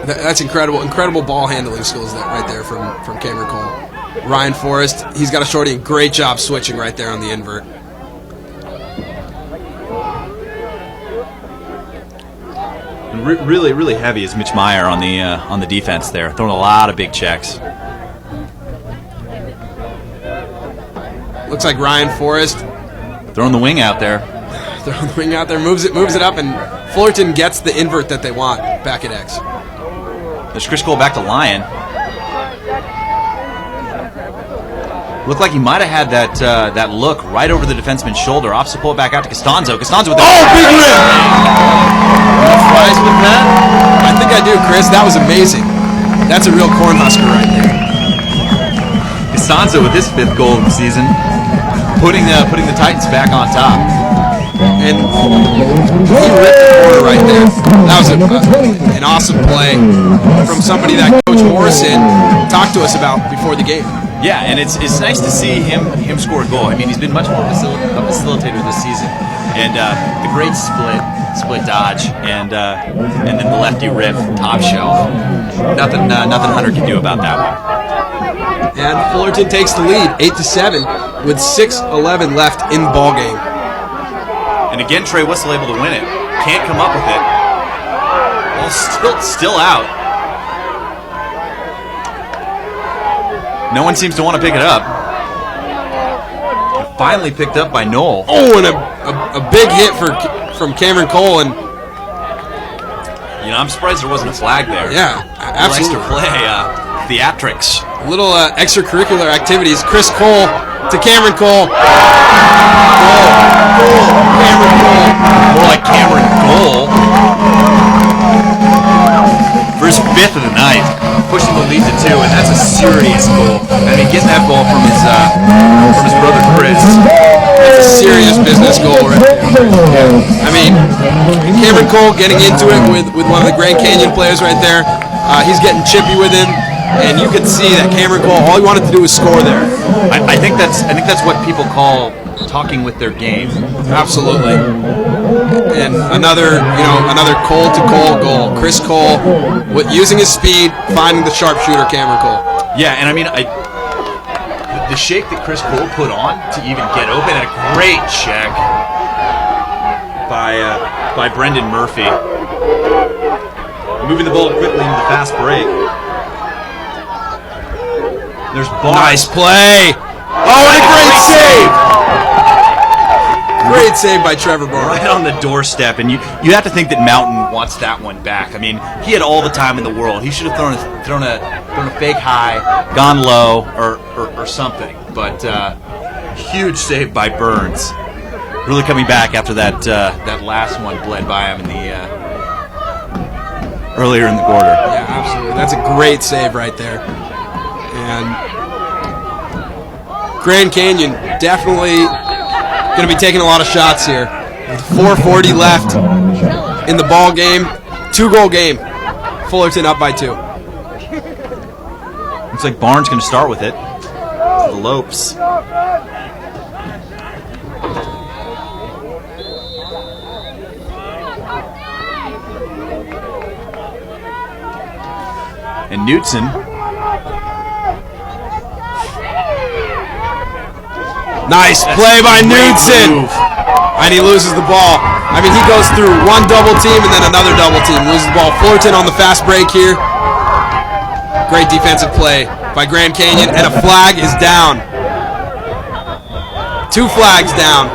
That's incredible. Incredible ball handling skills right there from Cameron Cole. Ryan Forrest, he's got a shorty. Great job switching right there on the invert. Really, really heavy is Mitch Meyer on the defense there, throwing a lot of big checks. Looks like Ryan Forrest throwing the wing out there. Moves it up, and Fullerton gets the invert that they want back at X. There's Chris Cole back to Lyon. Looked like he might have had that look right over the defenseman's shoulder. Opposite pull it back out to Costanzo. Costanzo with the big rip! Fries with that? I think I do, Chris. That was amazing. That's a real Cornhusker right there. Costanzo with his 5th goal of the season, putting the Titans back on top. And he ripped the corner right there. That was an awesome play from somebody that Coach Morrison talked to us about before the game. Yeah, and it's nice to see him score a goal. I mean, he's been much more a facilitator this season, and the great split dodge, and then the lefty rip top shelf. Nothing Hunter can do about that one. And Fullerton takes the lead, 8-7, with 6:11 left in the ball game. And again, Trey Whistle able to win it. Can't come up with it. Well, still out. No one seems to want to pick it up. Finally picked up by Noel. Oh, and a big hit from Cameron Cole, and I'm surprised there wasn't a flag there. Yeah, absolutely. He likes to play theatrics. little extracurricular activities. Chris Cole to Cameron Cole. Cameron Cole. More like Cameron Cole. For his 5th of the night, pushing the lead to 2, and that's a serious goal. I mean, getting that goal from his brother Chris. That's a serious business goal right there. I mean, Cameron Cole getting into it with one of the Grand Canyon players right there. He's getting chippy with him, and you could see that Cameron Cole, all he wanted to do was score there. I think that's what people call talking with their game. Absolutely. And another Cole to Cole goal. Chris Cole, using his speed, finding the sharpshooter Cameron Cole. Yeah, and I mean, the shake that Chris Cole put on to even get open, and a great check by Brendan Murphy. Moving the ball quickly into the fast break. There's Barnes. Nice play. Oh, and a great save. Great save by Trevor Barnes. Right on the doorstep, and you have to think that Mountain wants that one back. I mean, he had all the time in the world. He should have thrown a fake high, gone low, or something. But huge save by Burns. Really coming back after that last one bled by him in the earlier in the quarter. Yeah, absolutely. That's a great save right there. And Grand Canyon definitely going to be taking a lot of shots here. With 4:40 left in the ball game. 2-goal game. Fullerton up by 2. Looks like Barnes going to start with it. The Lopes. And Knutson. Nice play by Knutson. And he loses the ball. I mean, he goes through one double team and then another double team. Loses the ball. Fullerton on the fast break here. Great defensive play by Grand Canyon. And a flag is down. 2 flags down.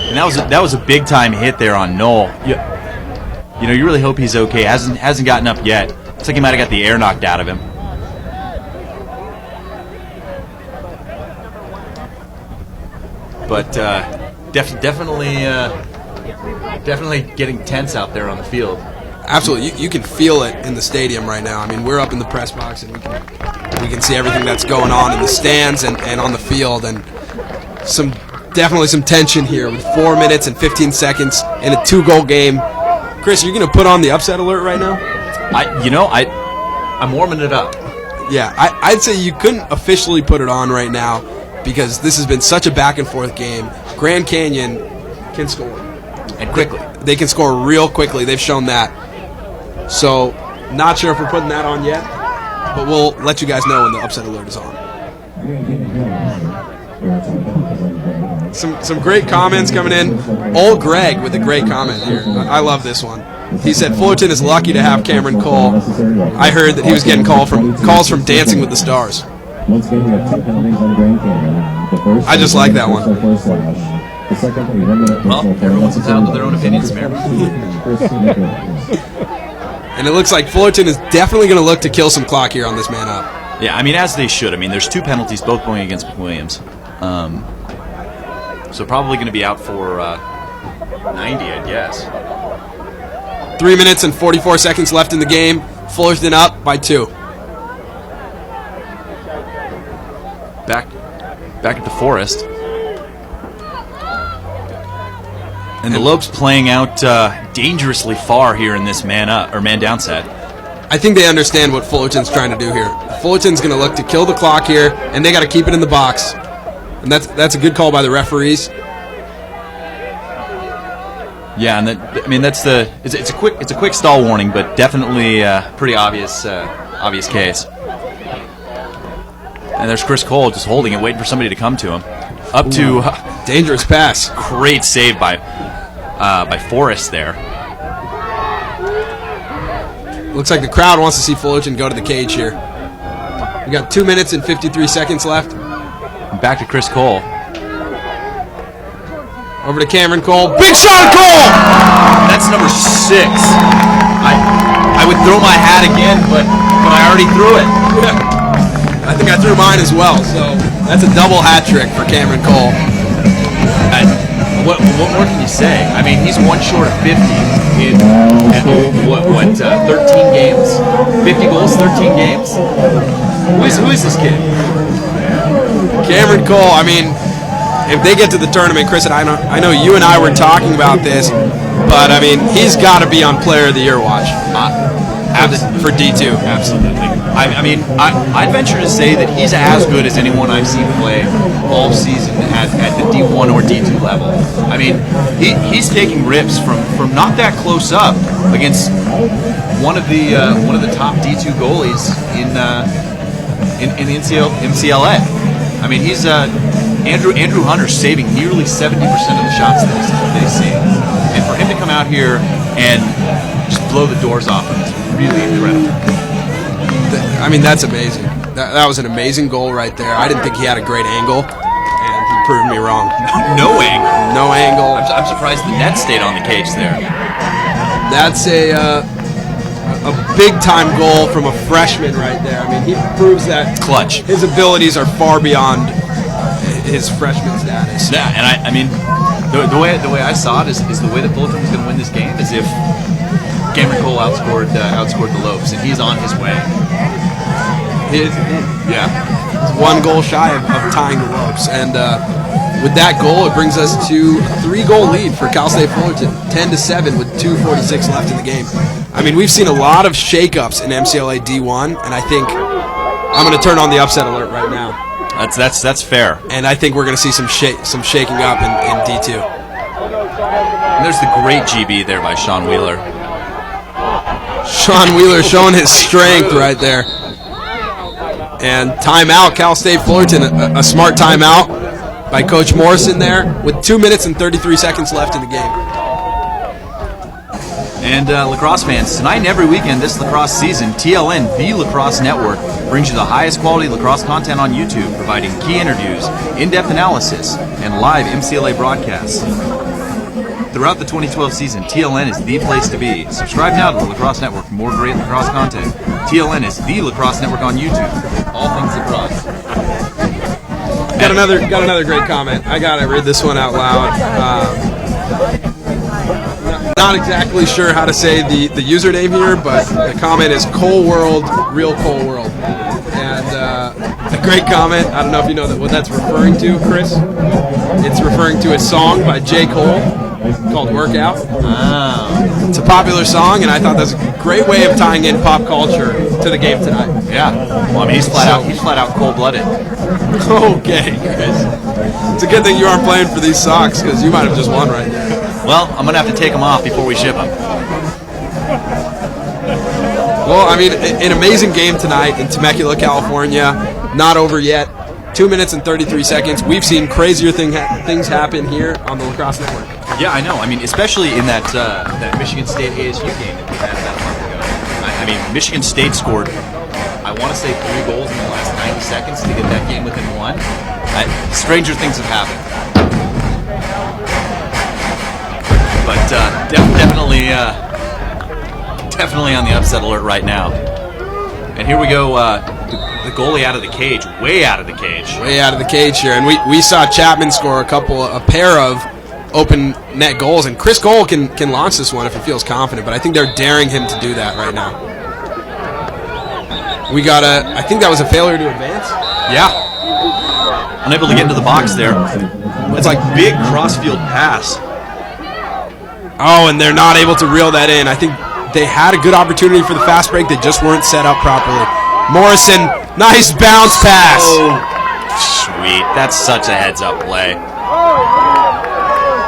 And that was a big time hit there on Noel. You know, you really hope he's okay. Hasn't gotten up yet. Looks like he might have got the air knocked out of him. But definitely getting tense out there on the field. Absolutely, you can feel it in the stadium right now. I mean, we're up in the press box and we can see everything that's going on in the stands and on the field, and definitely some tension here with 4 minutes and 15 seconds in a 2-goal game. Chris, are you going to put on the upset alert right now? I'm warming it up. Yeah, I'd say you couldn't officially put it on right now because this has been such a back and forth game. Grand Canyon can score. And quickly. They can score real quickly. They've shown that. So, not sure if we're putting that on yet, but we'll let you guys know when the upset alert is on. Some great comments coming in. Old Greg with a great comment here. I love this one. He said Fullerton is lucky to have Cameron Cole. I heard that he was getting calls from Dancing with the Stars. I just like that one. Well, everyone's entitled to their own opinions, Mayor. And it looks like Fullerton is definitely going to look to kill some clock here on this man up. Yeah, I mean, as they should. I mean, there's 2 penalties, both going against McWilliams. So probably going to be out for 90, I guess. 3 minutes and 44 seconds left in the game. Fullerton up by 2. Back at the Forest. And the Lopes playing out dangerously far here in this man down set. I think they understand what Fullerton's trying to do here. Fullerton's going to look to kill the clock here, and they got to keep it in the box. And that's a good call by the referees. Yeah, and it's a quick stall warning, but definitely pretty obvious case. And there's Chris Cole just holding it, waiting for somebody to come to him. Up to dangerous pass. Great save by Forrest there. Looks like the crowd wants to see Fullerton go to the cage here. We got 2 minutes and 53 seconds left. Back to Chris Cole. Over to Cameron Cole. Big shot, Cole! That's number 6. I would throw my hat again, but but I already threw it. I think I threw mine as well, so that's a double hat trick for Cameron Cole. What more can you say? I mean, he's one short of 50 in 13 games? 50 goals, 13 games? Who is this kid? Cameron Cole, I mean, if they get to the tournament, Chris, and I know you and I were talking about this, but I mean, he's got to be on Player of the Year watch for D2. Absolutely. I'd venture to say that he's as good as anyone I've seen play all season at the D1 or D2 level. I mean, he's taking rips from not that close up against one of the top D2 goalies in the MCLA. I mean, he's Andrew Hunter saving nearly 70% of the shots that he's seen, and for him to come out here and just blow the doors off him is really incredible. I mean, that's amazing. That was an amazing goal right there. I didn't think he had a great angle, and he proved me wrong. No angle. No angle. I'm surprised the net stayed on the cage there. That's a big-time goal from a freshman right there. I mean, he proves that clutch. His abilities are far beyond his freshman status. Yeah, and I mean, the way I saw it is the way that Fullerton was going to win this game is if Cameron Cole outscored the Lopes, and he's on his way. He's one goal shy of tying the Lopes, and with that goal, it brings us to a 3-goal lead for Cal State Fullerton, 10-7 with 2:46 left in the game. I mean, we've seen a lot of shakeups in MCLA D1, and I think I'm going to turn on the upset alert right now. That's fair. And I think we're going to see some shaking up in D2. And there's the great GB there by Sean Wheeler. Sean Wheeler showing his strength right there. And timeout, Cal State Fullerton, a smart timeout by Coach Morrison there with 2 minutes and 33 seconds left in the game. And lacrosse fans, tonight and every weekend this lacrosse season, TLN, the Lacrosse Network, brings you the highest quality lacrosse content on YouTube, providing key interviews, in-depth analysis, and live MCLA broadcasts. Throughout the 2012 season, TLN is the place to be. Subscribe now to the Lacrosse Network for more great lacrosse content. TLN is the Lacrosse Network on YouTube. All things lacrosse. Got another great comment. I gotta read this one out loud. Not exactly sure how to say the username here, but the comment is Cole World, real Cole World, and a great comment. I don't know if you know what that's referring to, Chris. It's referring to a song by J. Cole called Workout. It's a popular song, and I thought that's a great way of tying in pop culture to the game tonight. Yeah, well, I mean, he's flat out cold-blooded. Okay, Chris. It's a good thing you aren't playing for these socks, because you might have just won right now. Well, I'm going to have to take them off before we ship them. Well, I mean, an amazing game tonight in Temecula, California. Not over yet. 2 minutes and 33 seconds. We've seen crazier things happen here on the Lacrosse Network. Yeah, I know. I mean, especially in that Michigan State ASU game that we had about a month ago. I mean, Michigan State scored, I want to say, 3 goals in the last 90 seconds to get that game within 1. Stranger things have happened. But definitely on the upset alert right now. And here we go, the goalie out of the cage, way out of the cage. Way out of the cage here. And we saw Chapman score a pair of open net goals. And Chris Cole can launch this one if he feels confident, but I think they're daring him to do that right now. I think that was a failure to advance. Yeah. Unable to get into the box there. It's like big cross-field pass. Oh, and they're not able to reel that in. I think they had a good opportunity for the fast break. They just weren't set up properly. Morrison, nice bounce pass. Oh, sweet. That's such a heads-up play.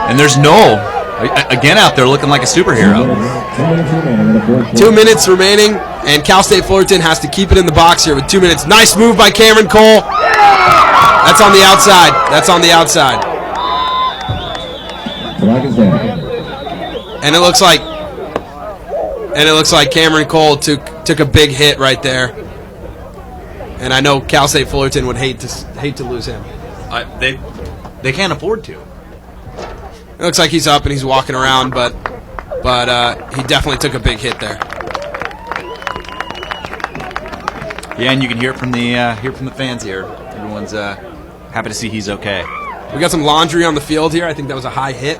And there's Noel, again out there looking like a superhero. 2 minutes remaining, and Cal State Fullerton has to keep it in the box here with 2 minutes. Nice move by Cameron Cole. That's on the outside. That's on the outside. And it looks like Cameron Cole took a big hit right there. And I know Cal State Fullerton would hate to lose him. They can't afford to. It looks like he's up and he's walking around, but he definitely took a big hit there. Yeah, and you can hear it from the fans here. Everyone's happy to see he's okay. We got some laundry on the field here. I think that was a high hit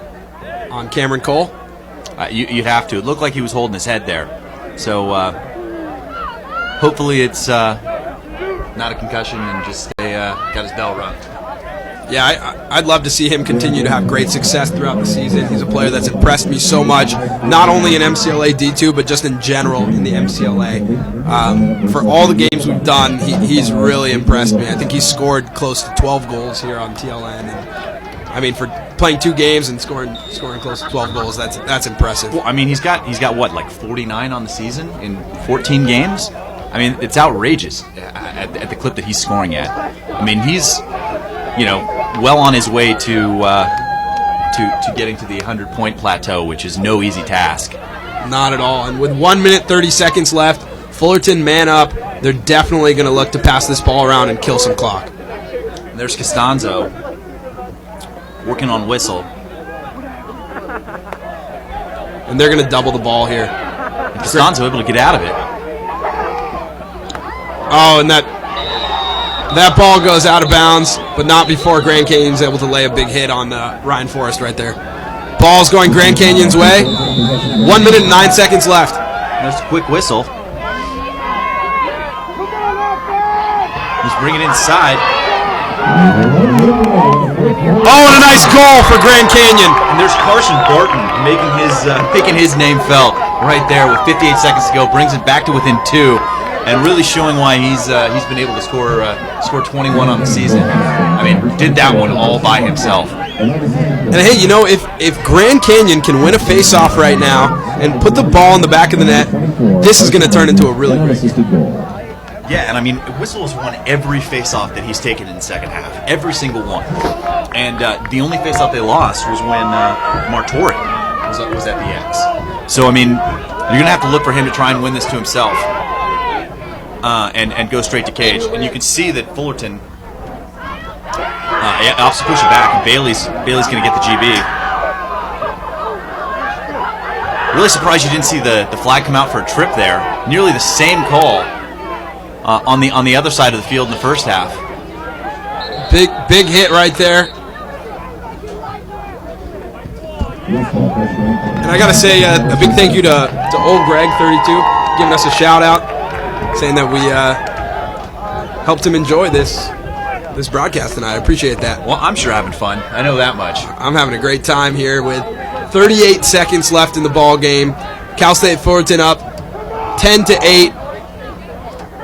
on Cameron Cole. You'd have to. It looked like he was holding his head there. So hopefully it's not a concussion and just got his bell rung. Yeah, I'd love to see him continue to have great success throughout the season. He's a player that's impressed me so much, not only in MCLA D2, but just in general in the MCLA. For all the games we've done, he's really impressed me. I think he's scored close to 12 goals here on TLN. And, I mean, for playing 2 games and scoring close to 12 goals, that's impressive. Well, I mean, he's got what, like 49 on the season in 14 games? I mean, it's outrageous at the clip that he's scoring at. I mean, he's well on his way to getting to the 100-point plateau, which is no easy task. Not at all. And with 1 minute 30 seconds left, Fullerton man up. They're definitely going to look to pass this ball around and kill some clock. And there's Costanzo working on whistle. And they're going to double the ball here. And Costanzo able to get out of it. Oh, and that ball goes out of bounds, but not before Grand Canyon's able to lay a big hit on Ryan Forrest right there. Ball's going Grand Canyon's way. 1 minute and 9 seconds left. There's a quick whistle. He's bringing it inside. Oh, and a nice goal for Grand Canyon. And there's Carson Barton making his name felt right there with 58 seconds to go. Brings it back to within 2. And really showing why he's been able to score 21 on the season. I mean, did that one all by himself. And hey, if Grand Canyon can win a face-off right now and put the ball in the back of the net, this is going to turn into a really great game. Yeah, and I mean, Whistle has won every face-off that he's taken in the second half. Every single one. And the only face-off they lost was when Martori was at the X. So, I mean, you're going to have to look for him to try and win this to himself. And go straight to cage. And you can see that Fullerton opts to push it back, and Bailey's going to get the GB. Really surprised you didn't see the flag come out for a trip there. Nearly the same call on the other side of the field in the first half. Big hit right there. And I got to say a big thank you to old Greg 32 giving us a shout out, saying that we helped him enjoy this broadcast tonight. I appreciate that. Well, I'm sure having fun. I know that much. I'm having a great time here with 38 seconds left in the ball game. Cal State Fullerton up 10-8.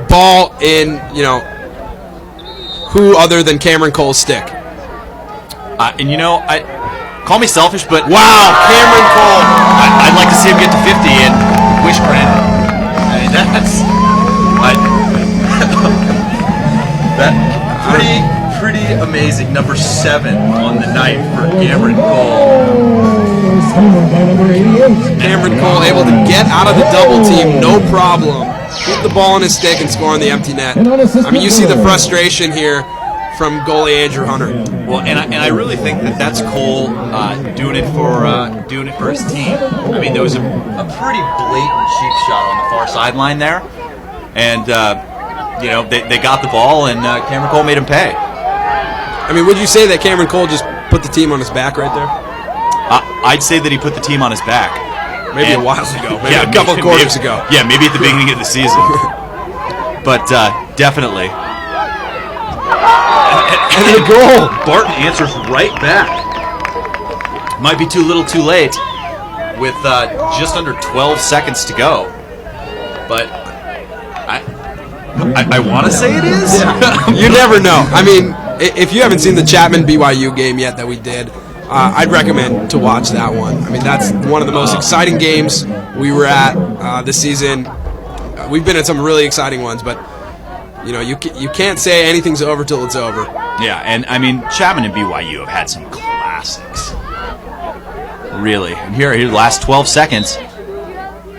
Ball in, who other than Cameron Cole's stick? Call me selfish, but wow, Cameron Cole. I'd like to see him get to 50 and wish Brandon. I mean, that's pretty amazing. Number 7 on the night for Cameron Cole. Cameron Cole able to get out of the double team, no problem. Keep the ball on his stick and score on the empty net. I mean, you see the frustration here from goalie Andrew Hunter. Well, and I really think that's Cole doing it for his team. I mean, there was a pretty blatant cheap shot on the far sideline there, and they got the ball, and Cameron Cole made him pay. I mean, would you say that Cameron Cole just put the team on his back right there? I'd say that he put the team on his back. Maybe a while ago. Maybe a couple of quarters ago. Yeah, maybe at the beginning of the season. But definitely. And the goal. Barton answers right back. Might be too little too late with just under 12 seconds to go. But I want to say it is. Yeah. You never know. I mean, if you haven't seen the Chapman BYU game yet that we did, I'd recommend to watch that one. I mean, that's one of the most exciting games we were at this season. We've been at some really exciting ones, but you can't say anything's over till it's over. Yeah, and I mean, Chapman and BYU have had some classics. Really. And here, the last 12 seconds,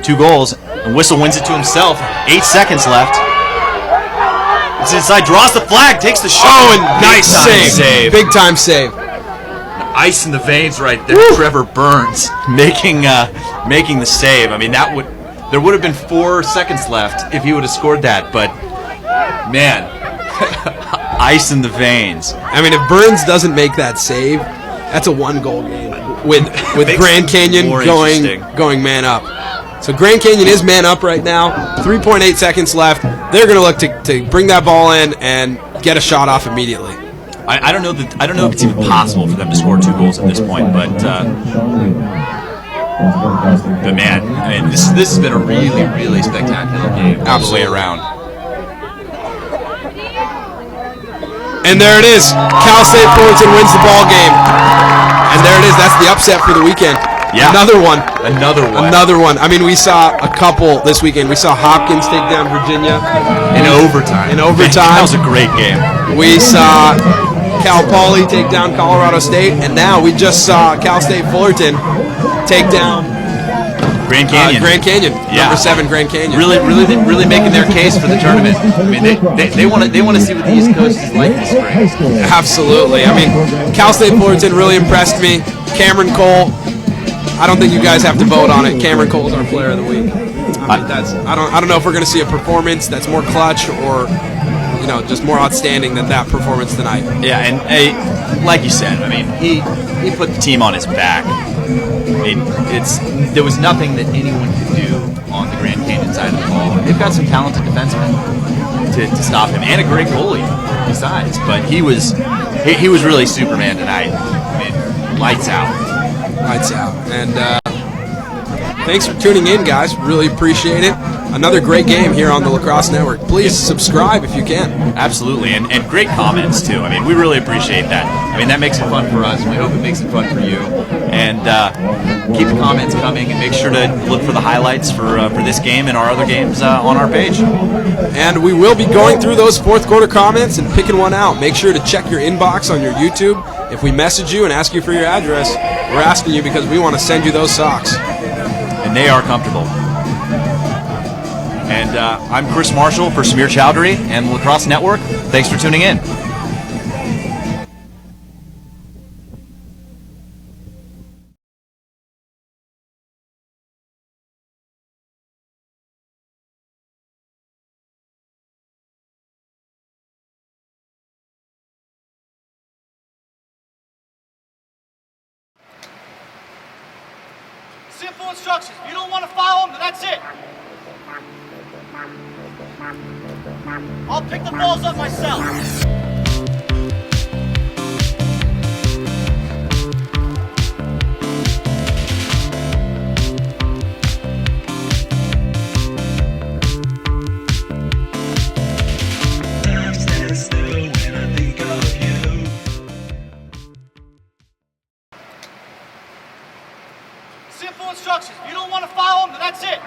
2 goals, and Whistle wins it to himself. 8 seconds left. It's inside, draws the flag, takes the shot. Oh, and nice save. Big time save. Ice in the veins right there. Woo! Trevor Burns making the save. I mean, there would have been 4 seconds left if he would have scored that, but Man, ice in the veins. I mean, if Burns doesn't make that save, that's a 1-goal game with Grand Canyon going man up. So Grand Canyon is man up right now. 3.8 seconds left. They're going to look to bring that ball in and get a shot off immediately. I don't know if it's even possible for them to score 2 goals at this point, but man, I mean, this has been a really, really spectacular game all the way around. And there it is. Cal State Fullerton wins the ball game. And there it is. That's the upset for the weekend. Yeah. Another one. I mean, we saw a couple this weekend. We saw Hopkins take down Virginia in overtime. That was a great game. We saw Cal Poly take down Colorado State, and now we just saw Cal State Fullerton take down Grand Canyon. Number 7 Grand Canyon. Really making their case for the tournament. I mean, they want to see what the East Coast is like this spring. Absolutely. I mean, Cal State Fullerton really impressed me. Cameron Cole. I don't think you guys have to vote on it. Cameron Cole is our player of the week. I mean, I don't know if we're going to see a performance that's more clutch or just more outstanding than that performance tonight. Yeah, and like you said, I mean, he put the team on his back. I mean, there was nothing that anyone could do on the Grand Canyon side of the ball. They've got some talented defensemen to stop him, and a great goalie besides. But he was really Superman tonight. I mean, lights out. And thanks for tuning in, guys. Really appreciate it. Another great game here on the Lacrosse Network. Please subscribe if you can. Absolutely, and great comments too. I mean, we really appreciate that. I mean, that makes it fun for us, and we hope it makes it fun for you. And keep the comments coming, and make sure to look for the highlights for this game and our other games on our page. And we will be going through those fourth quarter comments and picking one out. Make sure to check your inbox on your YouTube. If we message you and ask you for your address, we're asking you because we want to send you those socks. And they are comfortable. And I'm Chris Marshall for Samir Chowdhury and Lacrosse Network. Thanks for tuning in. Simple instructions. If you don't want to follow them, then that's it. I'll pick the balls up myself. Simple instructions. If you don't want to follow them, then that's it.